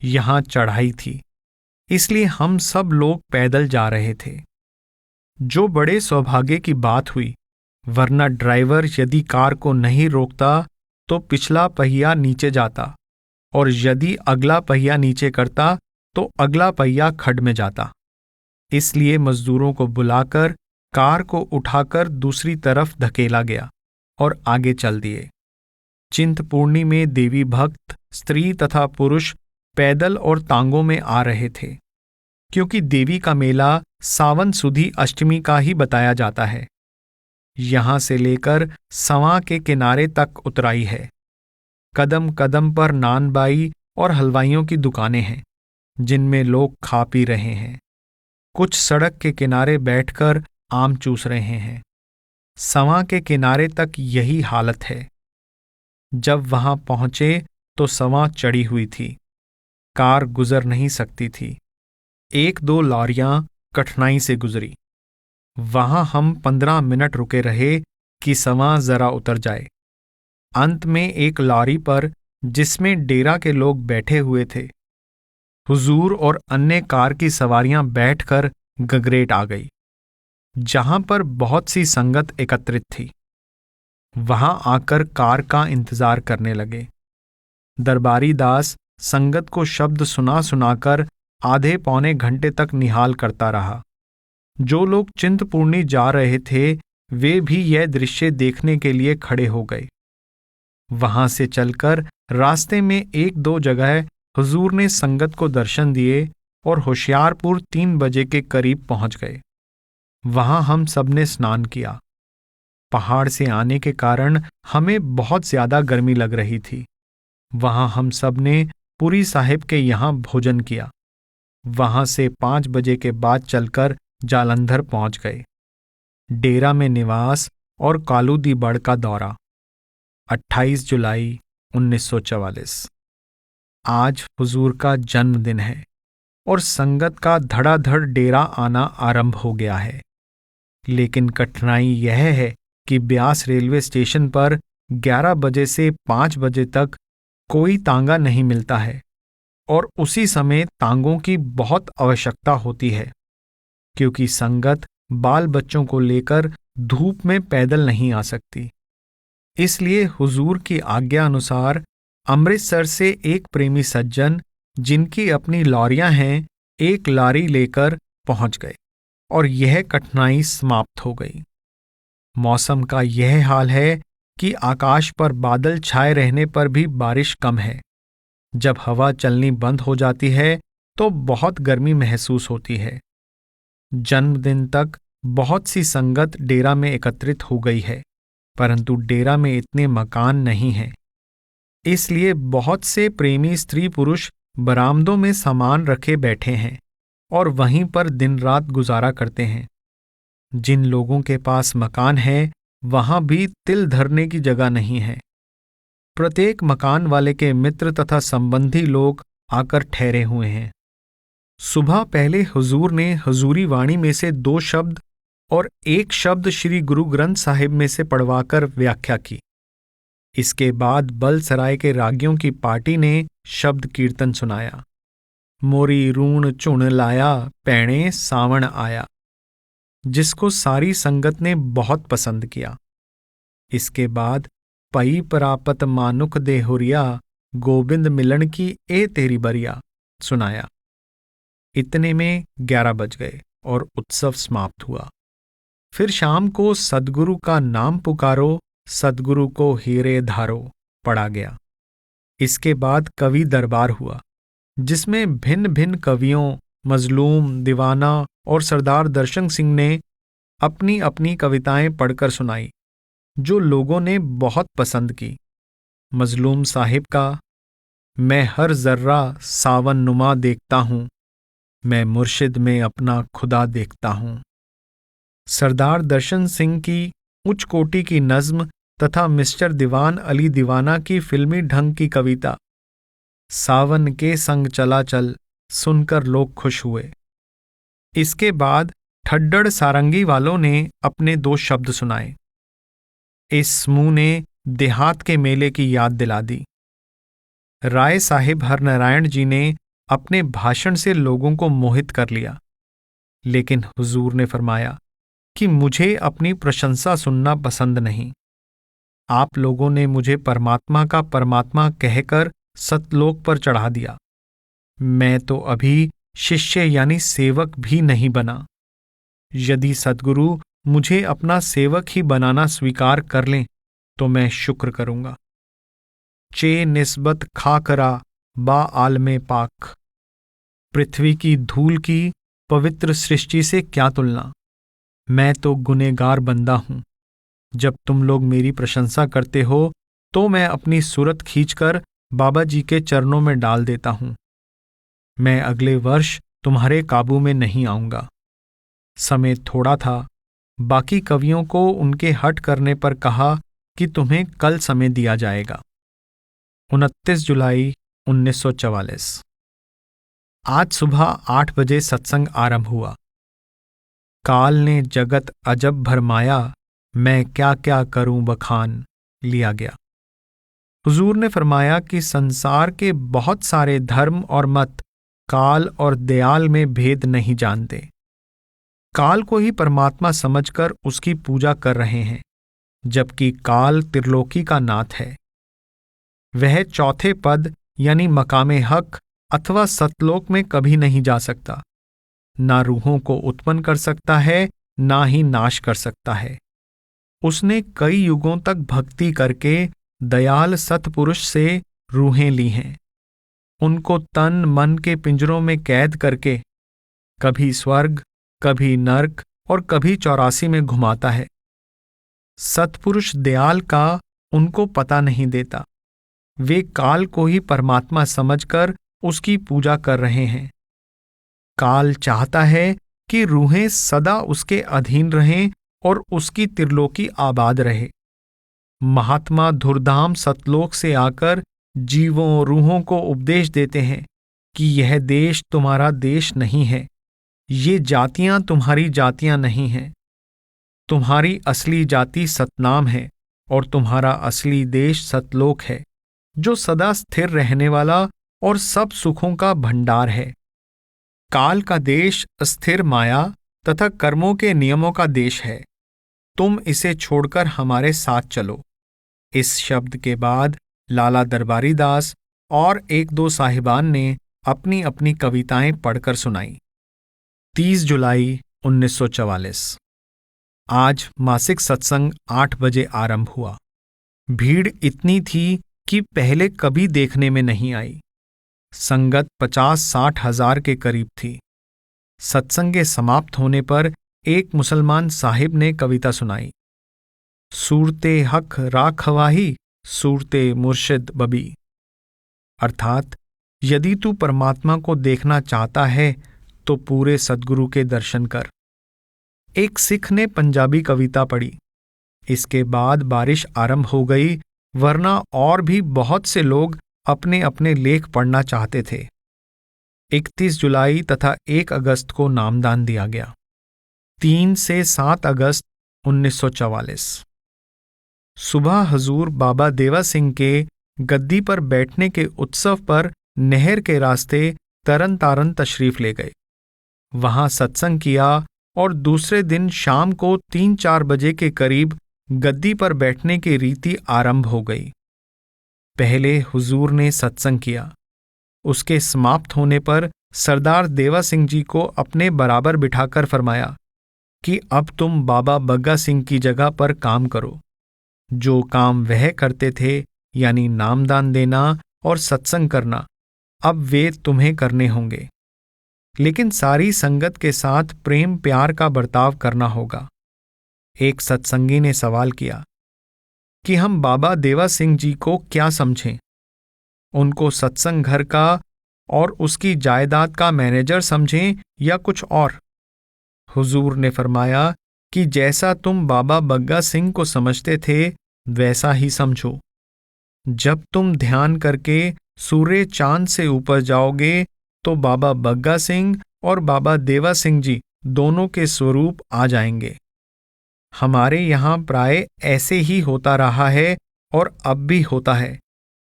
यहां चढ़ाई थी, इसलिए हम सब लोग पैदल जा रहे थे, जो बड़े सौभाग्य की बात हुई, वरना ड्राइवर यदि कार को नहीं रोकता तो पिछला पहिया नीचे जाता, और यदि अगला पहिया नीचे करता तो अगला पहिया खड्ड में जाता। इसलिए मजदूरों को बुलाकर कार को उठाकर दूसरी तरफ धकेला गया और आगे चल दिए। चिंतपूर्णी में देवी भक्त स्त्री तथा पुरुष पैदल और तांगों में आ रहे थे, क्योंकि देवी का मेला सावन सुदी अष्टमी का ही बताया जाता है। यहां से लेकर सवां के किनारे तक उतराई है। कदम कदम पर नानबाई और हलवाइयों की दुकानें हैं, जिनमें लोग खा पी रहे हैं। कुछ सड़क के किनारे बैठकर आम चूस रहे हैं। सवां के किनारे तक यही हालत है। जब वहां पहुंचे तो सवां चढ़ी हुई थी, कार गुजर नहीं सकती थी। 1-2 लॉरियां कठिनाई से गुजरी। वहां हम 15 मिनट रुके रहे कि सवां जरा उतर जाए। अंत में एक लॉरी पर, जिसमें डेरा के लोग बैठे हुए थे, हुजूर और अन्य कार की सवारियां बैठकर गगरेट आ गई, जहां पर बहुत सी संगत एकत्रित थी। वहां आकर कार का इंतजार करने लगे। दरबारी दास संगत को शब्द सुना सुनाकर आधे पौने घंटे तक निहाल करता रहा। जो लोग चिंतपूर्णी जा रहे थे वे भी यह दृश्य देखने के लिए खड़े हो गए। वहां से चलकर रास्ते में 1-2 जगह हुजूर ने संगत को दर्शन दिए और होशियारपुर 3 बजे के करीब पहुंच गए। वहां हम सबने स्नान किया। पहाड़ से आने के कारण हमें बहुत ज्यादा गर्मी लग रही थी। वहां हम सबने पुरी साहिब के यहां भोजन किया। वहां से 5 बजे के बाद चलकर जालंधर पहुंच गए। डेरा में निवास और कालूदी बड़ का दौरा। 28 जुलाई 1944। आज हुजूर का जन्मदिन है और संगत का धड़ाधड़ डेरा आना आरंभ हो गया है। लेकिन कठिनाई यह है कि ब्यास रेलवे स्टेशन पर 11 बजे से 5 बजे तक कोई तांगा नहीं मिलता है, और उसी समय तांगों की बहुत आवश्यकता होती है, क्योंकि संगत बाल बच्चों को लेकर धूप में पैदल नहीं आ सकती। इसलिए हुजूर की आज्ञा अनुसार अमृतसर से एक प्रेमी सज्जन, जिनकी अपनी लॉरियां हैं, एक लारी लेकर पहुंच गए और यह कठिनाई समाप्त हो गई। मौसम का यह हाल है कि आकाश पर बादल छाए रहने पर भी बारिश कम है। जब हवा चलनी बंद हो जाती है तो बहुत गर्मी महसूस होती है। जन्मदिन तक बहुत सी संगत डेरा में एकत्रित हो गई है, परंतु डेरा में इतने मकान नहीं हैं। इसलिए बहुत से प्रेमी स्त्री पुरुष बरामदों में सामान रखे बैठे हैं और वहीं पर दिन रात गुजारा करते हैं। जिन लोगों के पास मकान है वहां भी तिल धरने की जगह नहीं है। प्रत्येक मकान वाले के मित्र तथा संबंधी लोग आकर ठहरे हुए हैं। सुबह पहले हुजूर ने हजूरी वाणी में से 2 शब्द और 1 शब्द श्री गुरु ग्रंथ साहिब में से पढ़वाकर व्याख्या की। इसके बाद बलसराय के रागियों की पार्टी ने शब्द कीर्तन सुनाया। मोरी रून चुन लाया पैणे सावण आया, जिसको सारी संगत ने बहुत पसंद किया। इसके बाद पई परापत मानुक दे हुरिया, गोविंद मिलन की ए तेरी बरिया सुनाया। इतने में 11 बज गए और उत्सव समाप्त हुआ। फिर शाम को सद्गुरु का नाम पुकारो, सद्गुरु को हीरे धारो पढ़ा गया। इसके बाद कवि दरबार हुआ, जिसमें भिन्न भिन्न कवियों मजलूम, दीवाना और सरदार दर्शन सिंह ने अपनी अपनी कविताएं पढ़कर सुनाई, जो लोगों ने बहुत पसंद की। मजलूम साहिब का मैं हर जर्रा सावन नुमा देखता हूँ, मैं मुर्शिद में अपना खुदा देखता हूँ। सरदार दर्शन सिंह की उच्च कोटि की नज्म तथा मिस्टर दीवान अली दीवाना की फिल्मी ढंग की कविता सावन के संग चला चल सुनकर लोग खुश हुए। इसके बाद ठड्डड़ सारंगी वालों ने अपने 2 शब्द सुनाए। इस समूह ने देहात के मेले की याद दिला दी। राय साहिब हरनारायण जी ने अपने भाषण से लोगों को मोहित कर लिया, लेकिन हुजूर ने फरमाया कि मुझे अपनी प्रशंसा सुनना पसंद नहीं। आप लोगों ने मुझे परमात्मा का परमात्मा कहकर सतलोक पर चढ़ा दिया। मैं तो अभी शिष्य यानी सेवक भी नहीं बना। यदि सद्गुरु मुझे अपना सेवक ही बनाना स्वीकार कर लें तो मैं शुक्र करूंगा। चे निस्बत खाकरा बा आलमे पाक, पृथ्वी की धूल की पवित्र सृष्टि से क्या तुलना। मैं तो गुनेगार बंदा हूं। जब तुम लोग मेरी प्रशंसा करते हो तो मैं अपनी सूरत खींचकर बाबा जी के चरणों में डाल देता हूं। मैं अगले वर्ष तुम्हारे काबू में नहीं आऊंगा। समय थोड़ा था। बाकी कवियों को उनके हट करने पर कहा कि तुम्हें कल समय दिया जाएगा। 29 जुलाई 1944। आज सुबह 8 बजे सत्संग आरंभ हुआ। काल ने जगत अजब भरमाया, मैं क्या क्या करूं बखान लिया गया। हुजूर ने फरमाया कि संसार के बहुत सारे धर्म और मत काल और दयाल में भेद नहीं जानते। काल को ही परमात्मा समझकर उसकी पूजा कर रहे हैं, जबकि काल त्रिलोकी का नाथ है। वह चौथे पद यानी मकामे हक अथवा सतलोक में कभी नहीं जा सकता। ना रूहों को उत्पन्न कर सकता है, ना ही नाश कर सकता है। उसने कई युगों तक भक्ति करके दयाल सतपुरुष से रूहें ली हैं। उनको तन मन के पिंजरों में कैद करके कभी स्वर्ग, कभी नर्क और कभी 84 में घुमाता है। सतपुरुष दयाल का उनको पता नहीं देता। वे काल को ही परमात्मा समझकर उसकी पूजा कर रहे हैं। काल चाहता है कि रूहें सदा उसके अधीन रहें और उसकी त्रिलोकी आबाद रहे। महात्मा धुरधाम सतलोक से आकर जीवों रूहों को उपदेश देते हैं कि यह देश तुम्हारा देश नहीं है, ये जातियां तुम्हारी जातियां नहीं हैं। तुम्हारी असली जाति सतनाम है और तुम्हारा असली देश सतलोक है, जो सदा स्थिर रहने वाला और सब सुखों का भंडार है। काल का देश अस्थिर माया तथा कर्मों के नियमों का देश है। तुम इसे छोड़कर हमारे साथ चलो। इस शब्द के बाद लाला दरबारी दास और 1-2 साहिबान ने अपनी अपनी कविताएं पढ़कर सुनाई। 30 जुलाई 1944। आज मासिक सत्संग 8 बजे आरंभ हुआ। भीड़ इतनी थी कि पहले कभी देखने में नहीं आई। संगत 50-60 हजार के करीब थी। सत्संग के समाप्त होने पर एक मुसलमान साहिब ने कविता सुनाई। सूरते हक राखवाही, सूरते मुर्शिद बबी। अर्थात यदि तू परमात्मा को देखना चाहता है तो पूरे सद्गुरु के दर्शन कर। एक सिख ने पंजाबी कविता पढ़ी। इसके बाद बारिश आरंभ हो गई, वरना और भी बहुत से लोग अपने अपने लेख पढ़ना चाहते थे। 31 जुलाई तथा 1 अगस्त को नामदान दिया गया। 3 से 7 अगस्त 1944। सुबह हजूर बाबा देवा सिंह के गद्दी पर बैठने के उत्सव पर नहर के रास्ते तरन तारन तशरीफ ले गए। वहां सत्संग किया और दूसरे दिन शाम को 3-4 बजे के करीब गद्दी पर बैठने की रीति आरंभ हो गई। पहले हुजूर ने सत्संग किया। उसके समाप्त होने पर सरदार देवा सिंह जी को अपने बराबर बिठाकर फरमाया कि अब तुम बाबा बग्गा सिंह की जगह पर काम करो। जो काम वह करते थे, यानी नामदान देना और सत्संग करना, अब वे तुम्हें करने होंगे, लेकिन सारी संगत के साथ प्रेम प्यार का बर्ताव करना होगा। एक सत्संगी ने सवाल किया कि हम बाबा देवा सिंह जी को क्या समझें? उनको सत्संग घर का और उसकी जायदाद का मैनेजर समझें या कुछ और? हुजूर ने फरमाया कि जैसा तुम बाबा बग्गा सिंह को समझते थे वैसा ही समझो। जब तुम ध्यान करके सूर्य चांद से ऊपर जाओगे तो बाबा बग्गा सिंह और बाबा देवा सिंह जी दोनों के स्वरूप आ जाएंगे। हमारे यहाँ प्राय ऐसे ही होता रहा है और अब भी होता है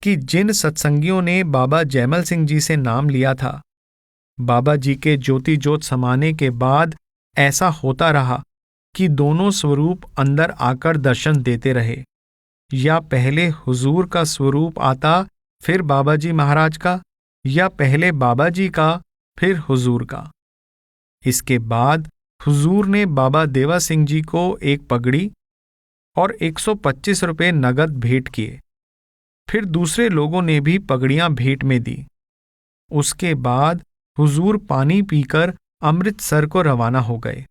कि जिन सत्संगियों ने बाबा जयमल सिंह जी से नाम लिया था, बाबा जी के ज्योति ज्योत समाने के बाद ऐसा होता रहा कि दोनों स्वरूप अंदर आकर दर्शन देते रहे, या पहले हुजूर का स्वरूप आता फिर बाबा जी महाराज का, या पहले बाबा जी का फिर हुजूर का। इसके बाद हुजूर ने बाबा देवा सिंह जी को एक पगड़ी और 125 रुपये नगद भेंट किए। फिर दूसरे लोगों ने भी पगड़ियां भेंट में दी। उसके बाद हुजूर पानी पीकर अमृतसर को रवाना हो गए।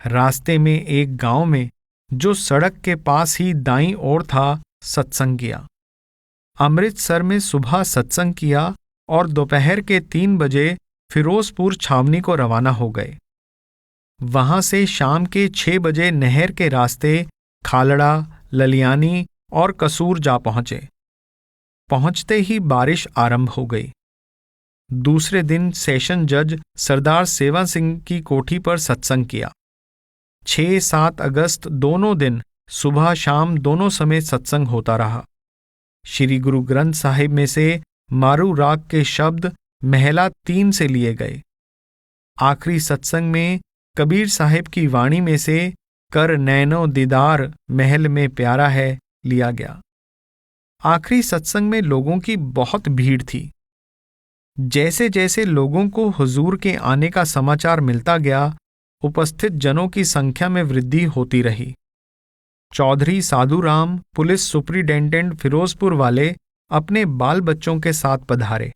रास्ते में एक गांव में, जो सड़क के पास ही दाईं ओर था, सत्संग किया। अमृतसर में सुबह सत्संग किया और दोपहर के 3 बजे फिरोजपुर छावनी को रवाना हो गए। वहां से शाम के 6 बजे नहर के रास्ते खालड़ा, ललियानी और कसूर जा पहुंचे। पहुंचते ही बारिश आरंभ हो गई। दूसरे दिन सेशन जज सरदार सेवा सिंह की कोठी पर सत्संग किया। 6-7 अगस्त दोनों दिन सुबह शाम दोनों समय सत्संग होता रहा। श्री गुरु ग्रंथ साहिब में से मारू राग के शब्द महला 3 से लिए गए। आखिरी सत्संग में कबीर साहिब की वाणी में से कर नैनो दीदार महल में प्यारा है लिया गया। आखिरी सत्संग में लोगों की बहुत भीड़ थी। जैसे जैसे लोगों को हुजूर के आने का समाचार मिलता गया, उपस्थित जनों की संख्या में वृद्धि होती रही। चौधरी साधुराम, पुलिस सुपरिटेंडेंट फिरोजपुर वाले, अपने बाल बच्चों के साथ पधारे।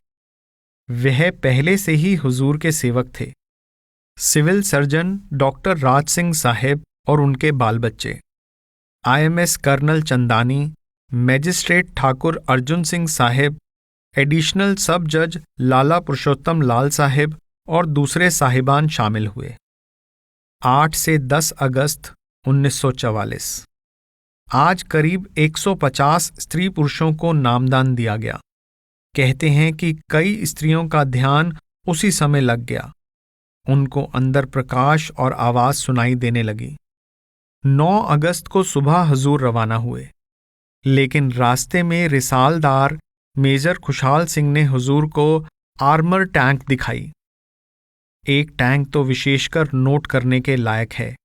वह पहले से ही हुजूर के सेवक थे। Civil surgeon doctor Raj Singh साहेब और उनके बाल बच्चे, IMS colonel Chandani, magistrate Thakur Arjun Singh साहेब, एडिशनल सब जज लाला पुरुषोत्तम लाल साहेब और दूसरे साहिबान शामिल हुए। 8 से 10 अगस्त 1944 आज करीब 150 स्त्री पुरुषों को नामदान दिया गया। कहते हैं कि कई स्त्रियों का ध्यान उसी समय लग गया। उनको अंदर प्रकाश और आवाज सुनाई देने लगी। 9 अगस्त को सुबह हुजूर रवाना हुए, लेकिन रास्ते में रिसालदार मेजर खुशहाल सिंह ने हुजूर को आर्मर टैंक दिखाई। एक टैंक तो विशेषकर नोट करने के लायक है,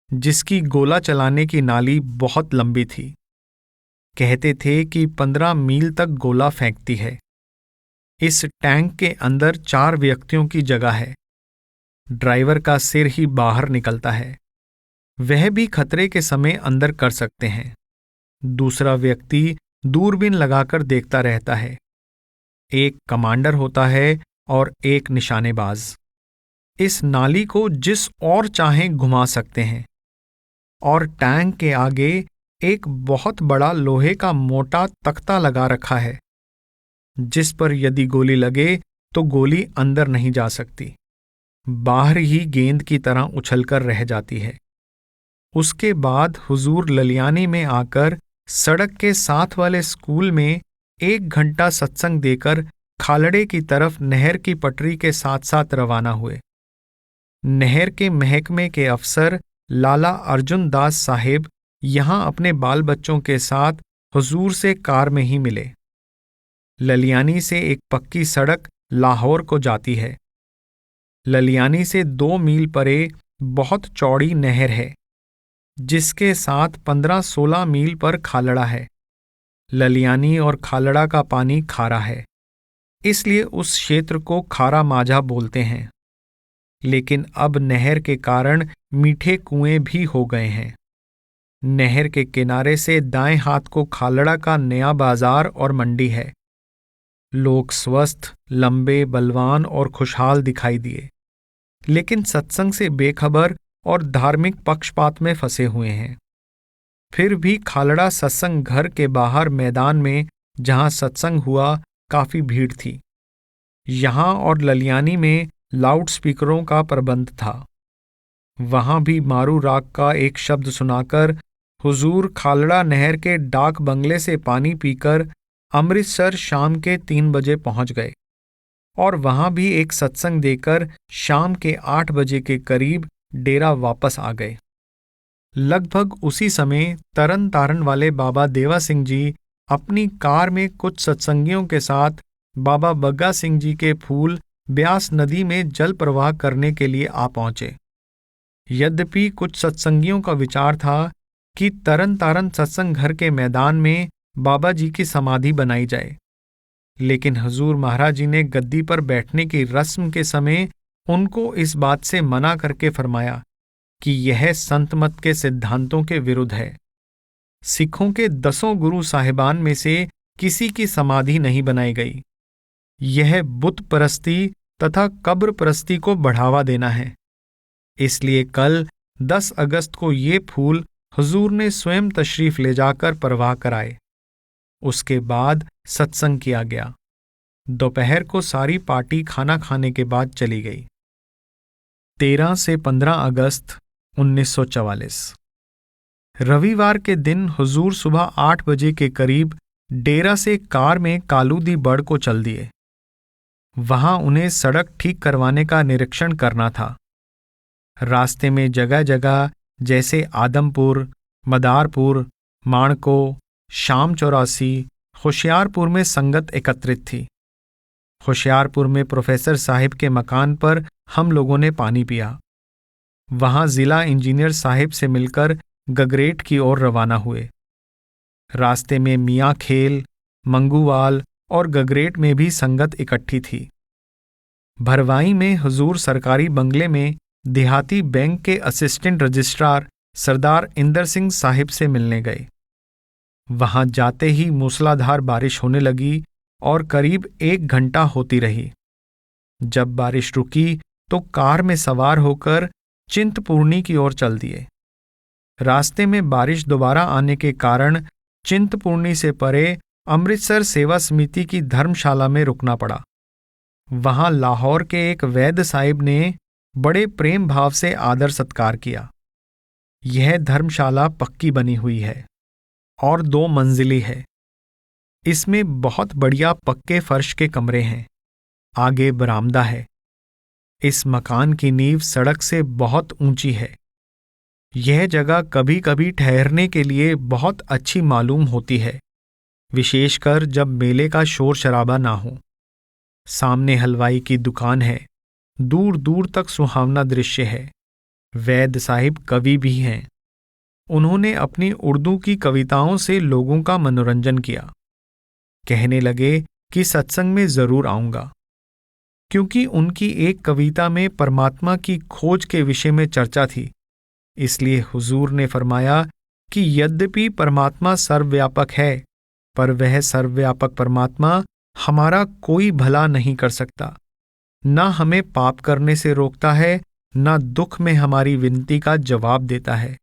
जिसकी गोला चलाने की नाली बहुत लंबी थी। कहते थे कि 15 मील तक गोला फेंकती है। इस टैंक के अंदर 4 व्यक्तियों की जगह है। ड्राइवर का सिर ही बाहर निकलता है। वह भी खतरे के समय अंदर कर सकते हैं। दूसरा व्यक्ति दूरबीन लगाकर देखता रहता है। एक कमांडर होता है और एक निशानेबाज। इस नाली को जिस और चाहें घुमा सकते हैं। और टैंक के आगे एक बहुत बड़ा लोहे का मोटा तख्ता लगा रखा है, जिस पर यदि गोली लगे तो गोली अंदर नहीं जा सकती, बाहर ही गेंद की तरह उछलकर रह जाती है। उसके बाद हुजूर ललियानी में आकर सड़क के साथ वाले स्कूल में 1 घंटा सत्संग देकर खालड़े की तरफ नहर की पटरी के साथ साथ रवाना हुए। नहर के महकमे के अफसर लाला अर्जुन दास साहेब यहां अपने बाल बच्चों के साथ हुजूर से कार में ही मिले। ललियानी से एक पक्की सड़क लाहौर को जाती है। ललियानी से 2 मील परे बहुत चौड़ी नहर है, जिसके साथ 15-16 मील पर खालड़ा है। ललियानी और खालड़ा का पानी खारा है, इसलिए उस क्षेत्र को खारा माझा बोलते हैं। लेकिन अब नहर के कारण मीठे कुएं भी हो गए हैं। नहर के किनारे से दाएं हाथ को खालड़ा का नया बाजार और मंडी है। लोग स्वस्थ, लंबे, बलवान और खुशहाल दिखाई दिए, लेकिन सत्संग से बेखबर और धार्मिक पक्षपात में फंसे हुए हैं। फिर भी खालड़ा सत्संग घर के बाहर मैदान में जहां सत्संग हुआ काफी भीड़ थी। यहां और ललियानी में लाउड स्पीकरों का प्रबंध था। वहां भी मारू राग का एक शब्द सुनाकर हुजूर खालड़ा नहर के डाक बंगले से पानी पीकर अमृतसर शाम के 3 बजे पहुंच गए और वहां भी एक सत्संग देकर शाम के 8 बजे के करीब डेरा वापस आ गए। लगभग उसी समय तरन तारण वाले बाबा देवा सिंह जी अपनी कार में कुछ सत्संगियों के साथ बाबा बग्गा सिंह जी के फूल ब्यास नदी में जल प्रवाह करने के लिए आ पहुंचे। यद्यपि कुछ सत्संगियों का विचार था कि तरन तारण सत्संग घर के मैदान में बाबा जी की समाधि बनाई जाए, लेकिन हजूर महाराज जी ने गद्दी पर बैठने की रस्म के समय उनको इस बात से मना करके फरमाया कि यह संत मत के सिद्धांतों के विरुद्ध है। सिखों के 10 गुरु साहिबान में से किसी की समाधि नहीं बनाई गई। यह बुत परस्ती तथा कब्र परस्ती को बढ़ावा देना है। इसलिए कल 10 अगस्त को ये फूल हुजूर ने स्वयं तशरीफ ले जाकर परवाह कराए। उसके बाद सत्संग किया गया। दोपहर को सारी पार्टी खाना खाने के बाद चली गई। 13 से 15 अगस्त 1944 रविवार के दिन हुजूर सुबह 8 बजे के करीब डेरा से कार में कालूदी बड़ को चल दिए। वहां उन्हें सड़क ठीक करवाने का निरीक्षण करना था। रास्ते में जगह जगह जैसे आदमपुर, मदारपुर, माणको, शाम 84, होशियारपुर में संगत एकत्रित थी। होशियारपुर में प्रोफेसर साहिब के मकान पर हम लोगों ने पानी पिया। वहां जिला इंजीनियर साहिब से मिलकर गगरेट की ओर रवाना हुए। रास्ते में मियाँ खेल, मंगूवाल और गगरेट में भी संगत इकट्ठी थी। भरवाई में हुजूर सरकारी बंगले में देहाती बैंक के असिस्टेंट रजिस्ट्रार सरदार इंदर सिंह साहिब से मिलने गए। वहां जाते ही मूसलाधार बारिश होने लगी और करीब 1 घंटा होती रही। जब बारिश रुकी तो कार में सवार होकर चिंतपूर्णी की ओर चल दिए। रास्ते में बारिश दोबारा आने के कारण चिंतपूर्णी से परे अमृतसर सेवा समिति की धर्मशाला में रुकना पड़ा। वहां लाहौर के एक वैद्य साहिब ने बड़े प्रेम भाव से आदर सत्कार किया। यह धर्मशाला पक्की बनी हुई है और 2 मंजिली है। इसमें बहुत बढ़िया पक्के फर्श के कमरे हैं। आगे बरामदा है। इस मकान की नींव सड़क से बहुत ऊंची है। यह जगह कभी कभी ठहरने के लिए बहुत अच्छी मालूम होती है, विशेषकर जब मेले का शोर शराबा ना हो। सामने हलवाई की दुकान है। दूर दूर तक सुहावना दृश्य है। वैद्य साहिब कवि भी हैं। उन्होंने अपनी उर्दू की कविताओं से लोगों का मनोरंजन किया। कहने लगे कि सत्संग में जरूर आऊंगा, क्योंकि उनकी एक कविता में परमात्मा की खोज के विषय में चर्चा थी। इसलिए हुजूर ने फरमाया कि यद्यपि परमात्मा सर्वव्यापक है, पर वह सर्वव्यापक परमात्मा हमारा कोई भला नहीं कर सकता। न हमें पाप करने से रोकता है, न दुख में हमारी विनती का जवाब देता है।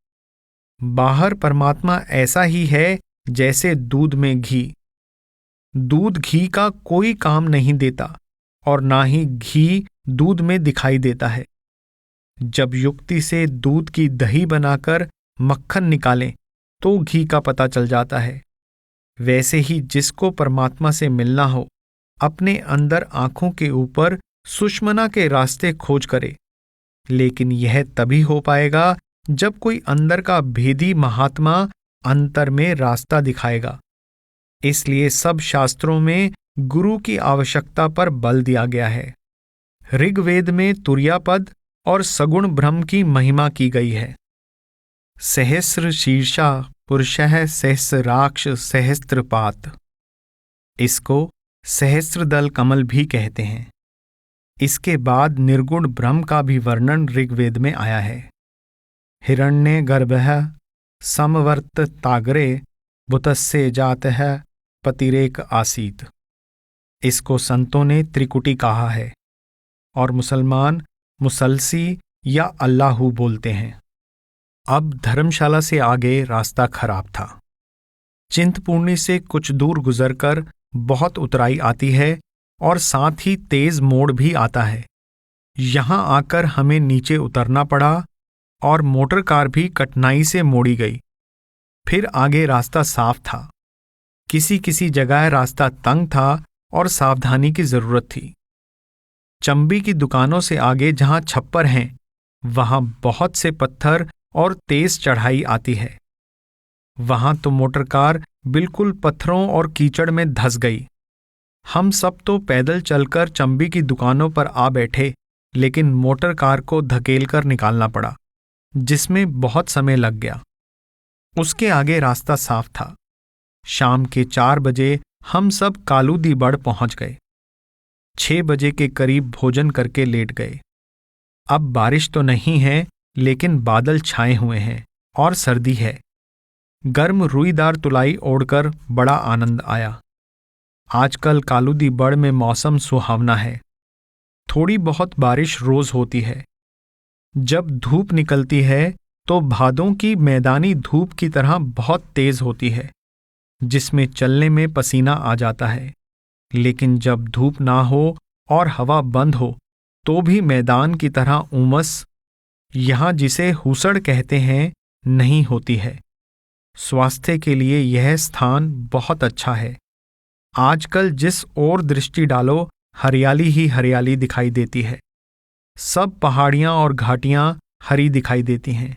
बाहर परमात्मा ऐसा ही है जैसे दूध में घी। दूध घी का कोई काम नहीं देता और ना ही घी दूध में दिखाई देता है। जब युक्ति से दूध की दही बनाकर मक्खन निकालें तो घी का पता चल जाता है। वैसे ही जिसको परमात्मा से मिलना हो, अपने अंदर आंखों के ऊपर सुषमना के रास्ते खोज करे। लेकिन यह तभी हो पाएगा जब कोई अंदर का भेदी महात्मा अंतर में रास्ता दिखाएगा। इसलिए सब शास्त्रों में गुरु की आवश्यकता पर बल दिया गया है। ऋग्वेद में तुर्यापद और सगुण ब्रह्म की महिमा की गई है। सहस्र शीर्षा पुरुषः सहस्राक्ष सहस्त्रपात। इसको सहस्त्रदल कमल भी कहते हैं। इसके बाद निर्गुण ब्रह्म का भी वर्णन ऋग्वेद में आया है। हिरण्य गर्भः समवर्त तागरे बुतस्य जातः पतिरेक आसीत। इसको संतों ने त्रिकुटी कहा है और मुसलमान मुसलसी या अल्लाहू बोलते हैं। अब धर्मशाला से आगे रास्ता खराब था। चिंतपूर्णी से कुछ दूर गुजरकर बहुत उतराई आती है और साथ ही तेज मोड़ भी आता है। यहां आकर हमें नीचे उतरना पड़ा और मोटर कार भी कठिनाई से मोड़ी गई। फिर आगे रास्ता साफ था। किसी किसी जगह रास्ता तंग था और सावधानी की जरूरत थी। चंबी की दुकानों से आगे जहां छप्पर हैं, वहां बहुत से पत्थर और तेज चढ़ाई आती है। वहां तो मोटर कार बिल्कुल पत्थरों और कीचड़ में धंस गई। हम सब तो पैदल चलकर चंबी की दुकानों पर आ बैठे, लेकिन मोटर कार को धकेलकर निकालना पड़ा, जिसमें बहुत समय लग गया। उसके आगे रास्ता साफ था। शाम के 4 बजे हम सब कालूदीबड़ पहुंच गए। 6 बजे के करीब भोजन करके लेट गए। अब बारिश तो नहीं है, लेकिन बादल छाए हुए हैं और सर्दी है। गर्म रुईदार तुलाई ओढ़कर बड़ा आनंद आया। आजकल कालूदीबड़ में मौसम सुहावना है। थोड़ी बहुत बारिश रोज होती है। जब धूप निकलती है तो भादों की मैदानी धूप की तरह बहुत तेज होती है, जिसमें चलने में पसीना आ जाता है। लेकिन जब धूप ना हो और हवा बंद हो तो भी मैदान की तरह उमस, यहाँ जिसे हुसड़ कहते हैं, नहीं होती है। स्वास्थ्य के लिए यह स्थान बहुत अच्छा है। आजकल जिस ओर दृष्टि डालो, हरियाली ही हरियाली दिखाई देती है। सब पहाड़ियां और घाटियां हरी दिखाई देती हैं।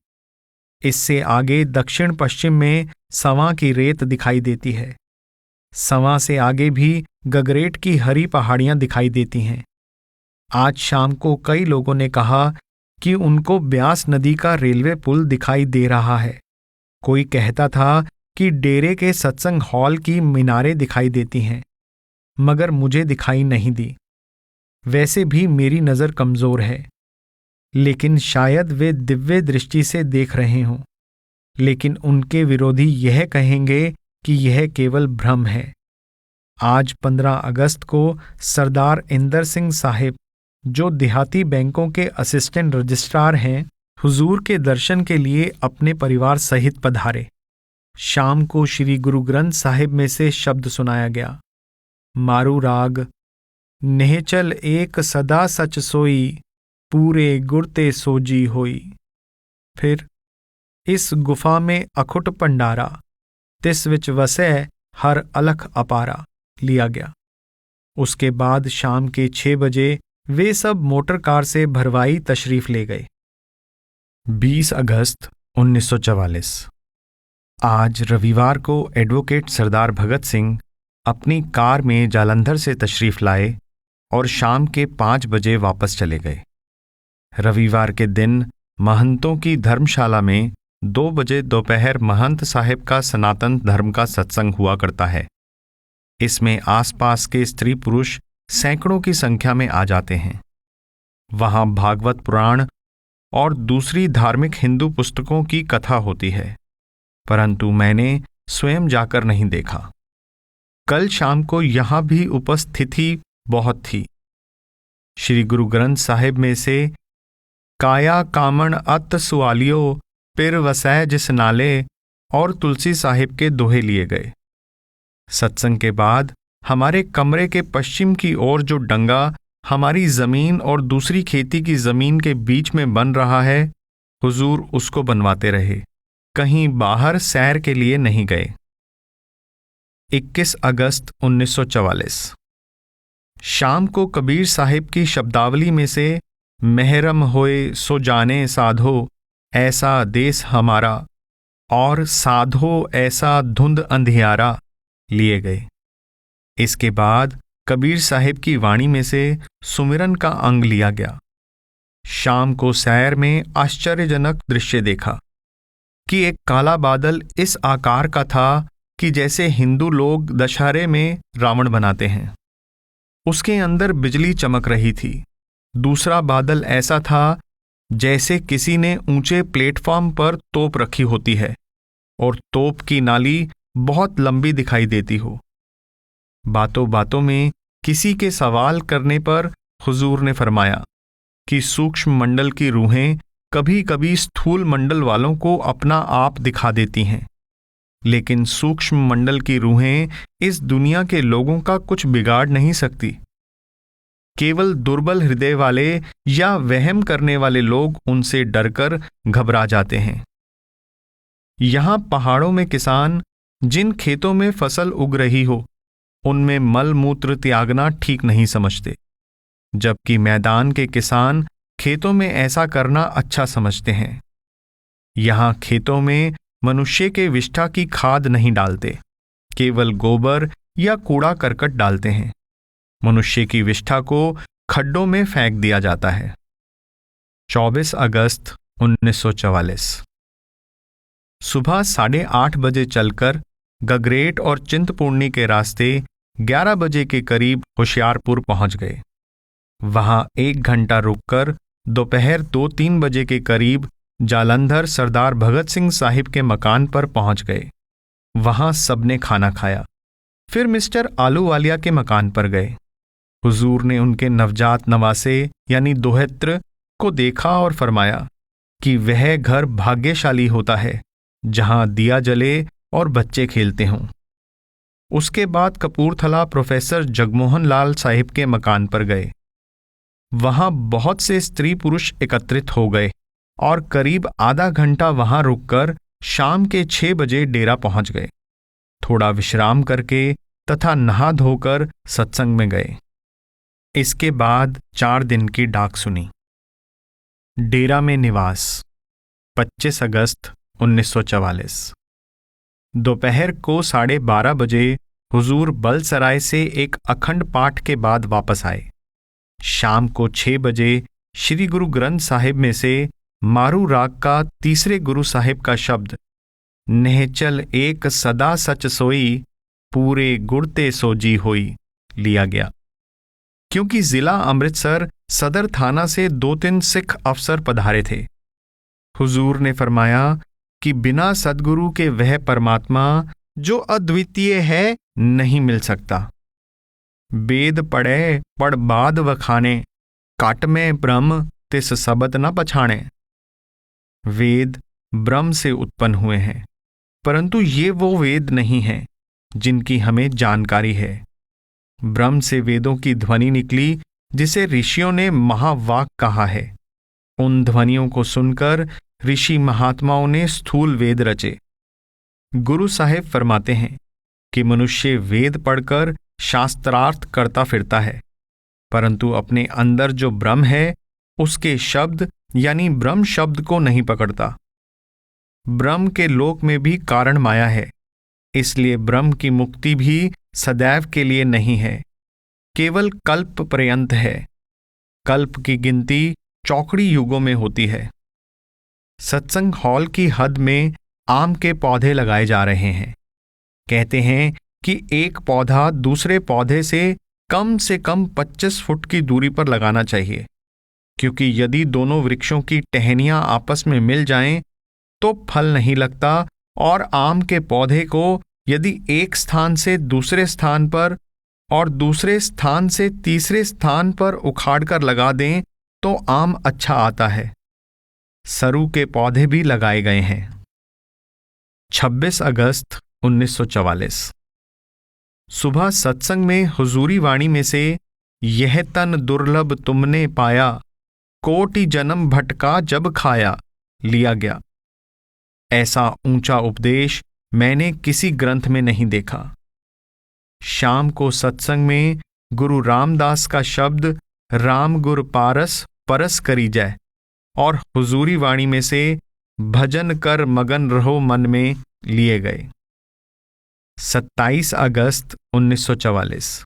इससे आगे दक्षिण पश्चिम में सवां की रेत दिखाई देती है। सवां से आगे भी गगरेट की हरी पहाड़ियां दिखाई देती हैं। आज शाम को कई लोगों ने कहा कि उनको ब्यास नदी का रेलवे पुल दिखाई दे रहा है। कोई कहता था कि डेरे के सत्संग हॉल की मीनारें दिखाई देती हैं, मगर मुझे दिखाई नहीं दी। वैसे भी मेरी नज़र कमज़ोर है, लेकिन शायद वे दिव्य दृष्टि से देख रहे हों। लेकिन उनके विरोधी यह कहेंगे कि यह केवल भ्रम है। आज 15 अगस्त को सरदार इंदर सिंह साहिब, जो देहाती बैंकों के असिस्टेंट रजिस्ट्रार हैं, हुजूर के दर्शन के लिए अपने परिवार सहित पधारे। शाम को श्री गुरु ग्रंथ साहिब में से शब्द सुनाया गया। मारू राग नेहचल एक सदा सच सोई, पूरे गुरते सोजी होई। फिर इस गुफा में अखुट भंडारा, तिस विच वसै हर अलख अपारा लिया गया। उसके बाद शाम के 6 बजे वे सब मोटर कार से भरवाई तशरीफ ले गए। 20 अगस्त 1944। आज रविवार को एडवोकेट सरदार भगत सिंह अपनी कार में जालंधर से तशरीफ लाए और शाम के 5 बजे वापस चले गए। रविवार के दिन महंतों की धर्मशाला में 2 बजे दोपहर महंत साहिब का सनातन धर्म का सत्संग हुआ करता है। इसमें आसपास के स्त्री पुरुष सैकड़ों की संख्या में आ जाते हैं। वहां भागवत पुराण और दूसरी धार्मिक हिंदू पुस्तकों की कथा होती है, परंतु मैंने स्वयं जाकर नहीं देखा। कल शाम को यहां भी उपस्थिति बहुत थी। श्री गुरु ग्रंथ साहिब में से काया कामण अत सुआलियो पिर वसै जिस नाले और तुलसी साहिब के दोहे लिए गए। सत्संग के बाद हमारे कमरे के पश्चिम की ओर जो डंगा हमारी जमीन और दूसरी खेती की जमीन के बीच में बन रहा है, हुजूर उसको बनवाते रहे, कहीं बाहर सैर के लिए नहीं गए। 21 अगस्त 1944। शाम को कबीर साहिब की शब्दावली में से महरम होए सो जाने साधो ऐसा देश हमारा और साधो ऐसा धुंध अंधियारा लिए गए। इसके बाद कबीर साहिब की वाणी में से सुमिरन का अंग लिया गया। शाम को सैर में आश्चर्यजनक दृश्य देखा कि एक काला बादल इस आकार का था कि जैसे हिंदू लोग दशहरे में रावण बनाते हैं। उसके अंदर बिजली चमक रही थी। दूसरा बादल ऐसा था जैसे किसी ने ऊंचे प्लेटफॉर्म पर तोप रखी होती है और तोप की नाली बहुत लंबी दिखाई देती हो। बातों बातों में किसी के सवाल करने पर हुजूर ने फरमाया कि सूक्ष्म मंडल की रूहें कभी कभी स्थूल मंडल वालों को अपना आप दिखा देती हैं, लेकिन सूक्ष्म मंडल की रूहें इस दुनिया के लोगों का कुछ बिगाड़ नहीं सकती। केवल दुर्बल हृदय वाले या वहम करने वाले लोग उनसे डरकर घबरा जाते हैं। यहां पहाड़ों में किसान जिन खेतों में फसल उग रही हो उनमें मल मूत्र त्यागना ठीक नहीं समझते, जबकि मैदान के किसान खेतों में ऐसा करना अच्छा समझते हैं। यहां खेतों में मनुष्य के विष्ठा की खाद नहीं डालते, केवल गोबर या कूड़ा करकट डालते हैं। मनुष्य की विष्ठा को खड्डों में फेंक दिया जाता है। 24 अगस्त 1944। सुबह 8:30 बजे चलकर गगरेट और चिंतपूर्णी के रास्ते 11 बजे के करीब होशियारपुर पहुंच गए। वहां 1 घंटा रुककर दोपहर 2-3 बजे के करीब जालंधर सरदार भगत सिंह साहिब के मकान पर पहुंच गए। वहां सबने खाना खाया। फिर मिस्टर आलूवालिया के मकान पर गए। हुजूर ने उनके नवजात नवासे यानी दोहित्र को देखा और फरमाया कि वह घर भाग्यशाली होता है जहां दिया जले और बच्चे खेलते हों। उसके बाद कपूरथला प्रोफेसर जगमोहन लाल साहिब के मकान पर गए। वहां बहुत से स्त्री पुरुष एकत्रित हो गए और करीब आधा घंटा वहां रुककर शाम के 6 बजे डेरा पहुंच गए। थोड़ा विश्राम करके तथा नहा धोकर सत्संग में गए। इसके बाद 4 दिन की डाक सुनी। डेरा में निवास 25 अगस्त 1944। दोपहर को 12:30 बजे हुजूर बलसराय से एक अखंड पाठ के बाद वापस आए। शाम को 6 बजे श्री गुरु ग्रंथ साहिब में से मारू राग का तीसरे गुरु साहिब का शब्द नेहचल एक सदा सच सोई पूरे गुड़ते सोजी होई लिया गया, क्योंकि जिला अमृतसर सदर थाना से 2-3 सिख अफसर पधारे थे। हुजूर ने फरमाया कि बिना सद्गुरु के वह परमात्मा जो अद्वितीय है नहीं मिल सकता। वेद पढ़े पढ़ बाद वखाने, काट में ब्रह्म तिस सबत न पछाणे। वेद ब्रह्म से उत्पन्न हुए हैं, परंतु ये वो वेद नहीं हैं जिनकी हमें जानकारी है। ब्रह्म से वेदों की ध्वनि निकली जिसे ऋषियों ने महावाक कहा है। उन ध्वनियों को सुनकर ऋषि महात्माओं ने स्थूल वेद रचे। गुरु साहिब फरमाते हैं कि मनुष्य वेद पढ़कर शास्त्रार्थ करता फिरता है, परंतु अपने अंदर जो ब्रह्म है उसके शब्द यानी ब्रह्म शब्द को नहीं पकड़ता। ब्रह्म के लोक में भी कारण माया है, इसलिए ब्रह्म की मुक्ति भी सदैव के लिए नहीं है, केवल कल्प पर्यंत है। कल्प की गिनती चौकड़ी युगों में होती है। सत्संग हॉल की हद में आम के पौधे लगाए जा रहे हैं। कहते हैं कि एक पौधा दूसरे पौधे से कम 25 फुट की दूरी पर लगाना चाहिए, क्योंकि यदि दोनों वृक्षों की टहनियां आपस में मिल जाएं तो फल नहीं लगता, और आम के पौधे को यदि एक स्थान से दूसरे स्थान पर और दूसरे स्थान से तीसरे स्थान पर उखाड़कर लगा दें तो आम अच्छा आता है। सरू के पौधे भी लगाए गए हैं। 26 अगस्त 1944। सुबह सत्संग में हुजूरी वाणी में से यह तन दुर्लभ तुमने पाया, कोटि जन्म भटका जब खाया लिया गया। ऐसा ऊंचा उपदेश मैंने किसी ग्रंथ में नहीं देखा। शाम को सत्संग में गुरु रामदास का शब्द राम गुर पारस परस करी जाए और हुजूरी वाणी में से भजन कर मगन रहो मन में लिए गए। 27 अगस्त 1944।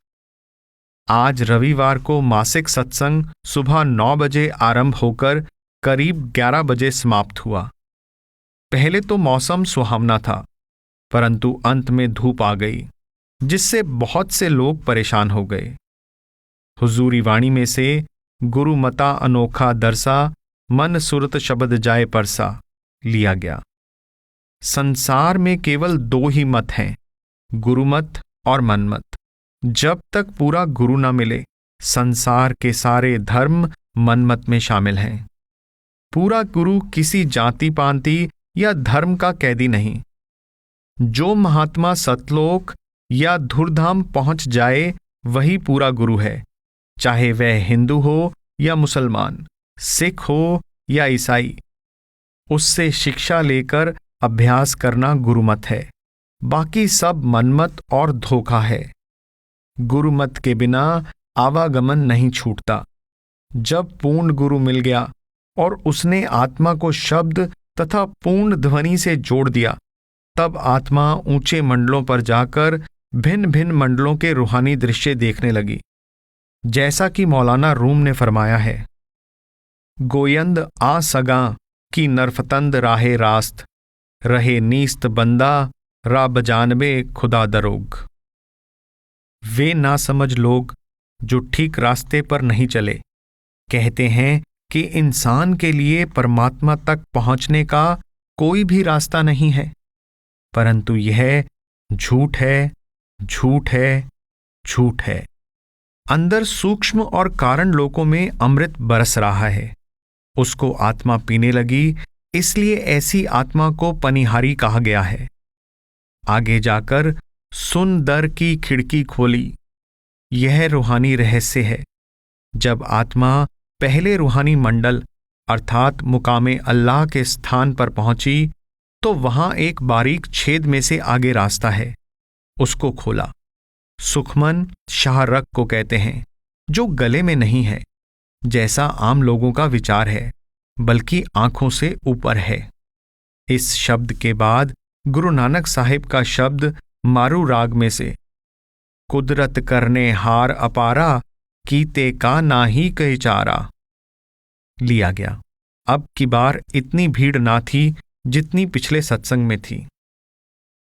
आज रविवार को मासिक सत्संग सुबह 9 बजे आरंभ होकर करीब 11 बजे समाप्त हुआ। पहले तो मौसम सुहावना था, परंतु अंत में धूप आ गई, जिससे बहुत से लोग परेशान हो गए। हुजूरी वाणी में से गुरुमता अनोखा दरसा, मन सुरत शब्द जाए परसा लिया गया। संसार में केवल 2 ही मत हैं, गुरुमत और मनमत। जब तक पूरा गुरु न मिले, संसार के सारे धर्म मनमत में शामिल हैं। पूरा गुरु किसी जाति पांति या धर्म का कैदी नहीं। जो महात्मा सतलोक या धुरधाम पहुंच जाए, वही पूरा गुरु है, चाहे वह हिंदू हो या मुसलमान, सिख हो या ईसाई। उससे शिक्षा लेकर अभ्यास करना गुरुमत है, बाकी सब मनमत और धोखा है। गुरुमत के बिना आवागमन नहीं छूटता। जब पूर्ण गुरु मिल गया और उसने आत्मा को शब्द तथा पूर्ण ध्वनि से जोड़ दिया, तब आत्मा ऊंचे मंडलों पर जाकर भिन्न भिन्न मंडलों के रूहानी दृश्य देखने लगी। जैसा कि मौलाना रूम ने फरमाया है, गोयंद आ सगा कि नरफतंद राहे रास्त, रहे नीस्त बंदा रा बजानबे खुदा दरोग। वे नासमझ लोग जो ठीक रास्ते पर नहीं चले, कहते हैं कि इंसान के लिए परमात्मा तक पहुंचने का कोई भी रास्ता नहीं है, परंतु यह झूठ है, झूठ है, झूठ है। अंदर सूक्ष्म और कारण लोकों में अमृत बरस रहा है। उसको आत्मा पीने लगी, इसलिए ऐसी आत्मा को पनिहारी कहा गया है। आगे जाकर सुन दर की खिड़की खोली, यह रूहानी रहस्य है। जब आत्मा पहले रूहानी मंडल अर्थात मुकामे अल्लाह के स्थान पर पहुंची, तो वहां एक बारीक छेद में से आगे रास्ता है। उसको खोला। सुखमन शाहरग को कहते हैं, जो गले में नहीं है, जैसा आम लोगों का विचार है, बल्कि आंखों से ऊपर है। इस शब्द के बाद गुरु नानक साहिब का शब्द मारू राग में से, कुदरत करने हार अपारा, कीते का ना ही कही चारा, लिया गया। अब की बार इतनी भीड़ ना थी जितनी पिछले सत्संग में थी।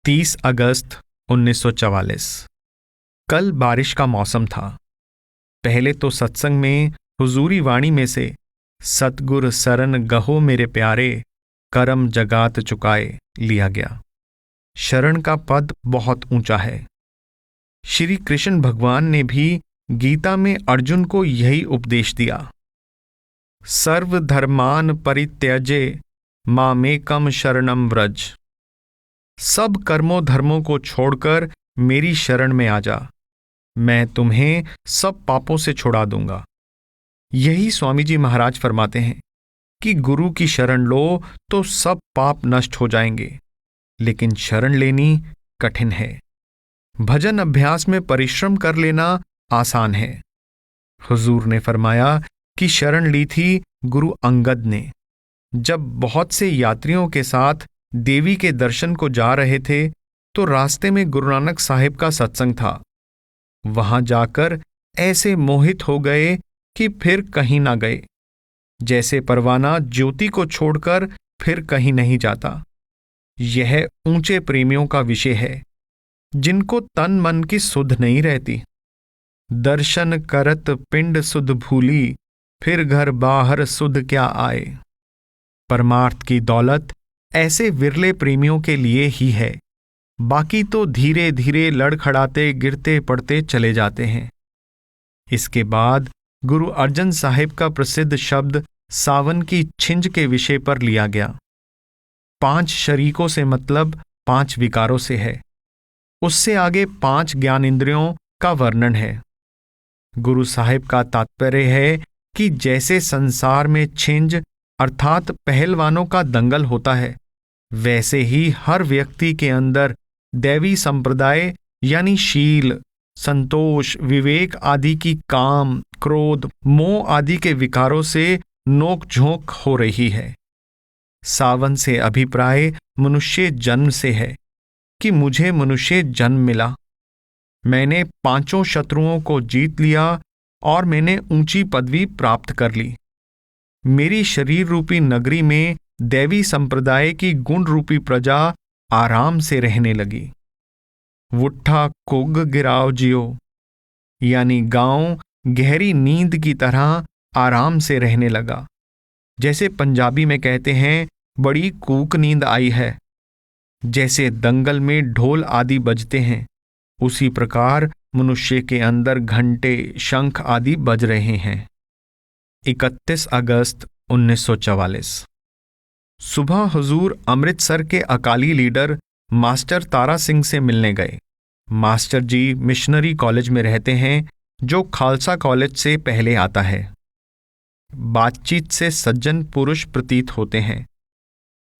30 अगस्त 1944। कल बारिश का मौसम था। पहले तो सत्संग में हुजूरी वाणी में से सतगुर सरन गहो मेरे प्यारे, करम जगात चुकाए लिया गया। शरण का पद बहुत ऊंचा है। श्री कृष्ण भगवान ने भी गीता में अर्जुन को यही उपदेश दिया, सर्वधर्मान परित्यजे मामेकम शरणम व्रज। सब कर्मों धर्मों को छोड़कर मेरी शरण में आ जा, मैं तुम्हें सब पापों से छुड़ा दूंगा। यही स्वामी जी महाराज फरमाते हैं कि गुरु की शरण लो तो सब पाप नष्ट हो जाएंगे, लेकिन शरण लेनी कठिन है। भजन अभ्यास में परिश्रम कर लेना आसान है। हुजूर ने फरमाया कि शरण ली थी गुरु अंगद ने। जब बहुत से यात्रियों के साथ देवी के दर्शन को जा रहे थे, तो रास्ते में गुरु नानक साहिब का सत्संग था। वहां जाकर ऐसे मोहित हो गए कि फिर कहीं ना गए, जैसे परवाना ज्योति को छोड़कर फिर कहीं नहीं जाता। यह ऊंचे प्रेमियों का विषय है, जिनको तन मन की सुध नहीं रहती। दर्शन करत पिंड सुध भूली, फिर घर बाहर सुध क्या आए। परमार्थ की दौलत ऐसे विरले प्रेमियों के लिए ही है, बाकी तो धीरे धीरे लड़खड़ाते गिरते पड़ते चले जाते हैं। इसके बाद गुरु अर्जन साहिब का प्रसिद्ध शब्द सावन की छिंज के विषय पर लिया गया। 5 शरीकों से मतलब 5 विकारों से है। उससे आगे 5 ज्ञानेंद्रियों का वर्णन है। गुरु साहिब का तात्पर्य है कि जैसे संसार में छिंज अर्थात पहलवानों का दंगल होता है, वैसे ही हर व्यक्ति के अंदर दैवी संप्रदाय यानी शील, संतोष, विवेक आदि की काम, क्रोध, मोह आदि के विकारों से नोक झोंक हो रही है। सावन से अभिप्राय मनुष्य जन्म से है कि मुझे मनुष्य जन्म मिला। मैंने 5 शत्रुओं को जीत लिया और मैंने ऊंची पदवी प्राप्त कर ली। मेरी शरीर रूपी नगरी में दैवी संप्रदाय की गुण रूपी प्रजा आराम से रहने लगी। वुट्ठा कोग गिराव जियो, यानी गांव गहरी नींद की तरह आराम से रहने लगा। जैसे पंजाबी में कहते हैं, बड़ी कूक नींद आई है। जैसे दंगल में ढोल आदि बजते हैं, उसी प्रकार मनुष्य के अंदर घंटे शंख आदि बज रहे हैं। 31 अगस्त 1944। सुबह हुजूर अमृतसर के अकाली लीडर मास्टर तारा सिंह से मिलने गए। मास्टर जी मिशनरी कॉलेज में रहते हैं, जो खालसा कॉलेज से पहले आता है। बातचीत से सज्जन पुरुष प्रतीत होते हैं।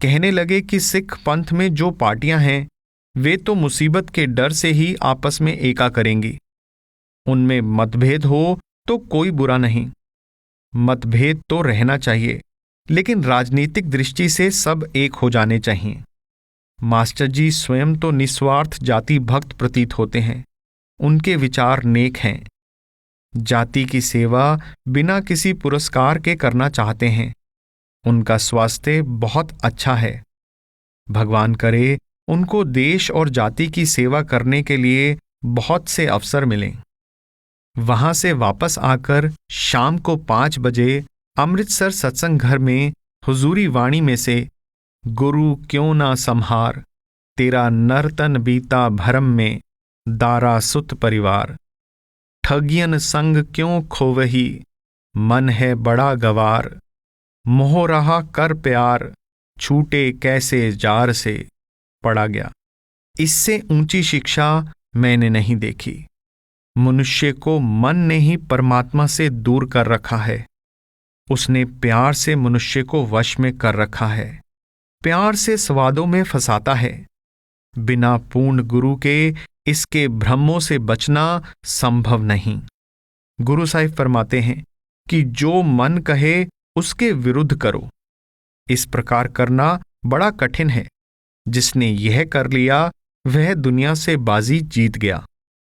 कहने लगे कि सिख पंथ में जो पार्टियां हैं, वे तो मुसीबत के डर से ही आपस में एका करेंगी। उनमें मतभेद हो तो कोई बुरा नहीं, मतभेद तो रहना चाहिए, लेकिन राजनीतिक दृष्टि से सब एक हो जाने चाहिए। मास्टर जी स्वयं तो निस्वार्थ जाति भक्त प्रतीत होते हैं। उनके विचार नेक हैं। जाति की सेवा बिना किसी पुरस्कार के करना चाहते हैं। उनका स्वास्थ्य बहुत अच्छा है। भगवान करे उनको देश और जाति की सेवा करने के लिए बहुत से अवसर मिलें। वहां से वापस आकर शाम को 5 बजे अमृतसर सत्संग घर में हुजूरी वाणी में से, गुरु क्यों ना संहार, तेरा नर्तन बीता भरम में, दारा सुत परिवार, ठगियन संग क्यों खोवही, मन है बड़ा गवार, मोह रहा कर प्यार, छूटे कैसे जार से, पढ़ा गया। इससे ऊंची शिक्षा मैंने नहीं देखी। मनुष्य को मन ने ही परमात्मा से दूर कर रखा है। उसने प्यार से मनुष्य को वश में कर रखा है, प्यार से स्वादों में फंसाता है। बिना पूर्ण गुरु के इसके भ्रमों से बचना संभव नहीं। गुरु साहिब फरमाते हैं कि जो मन कहे उसके विरुद्ध करो। इस प्रकार करना बड़ा कठिन है। जिसने यह कर लिया वह दुनिया से बाजी जीत गया।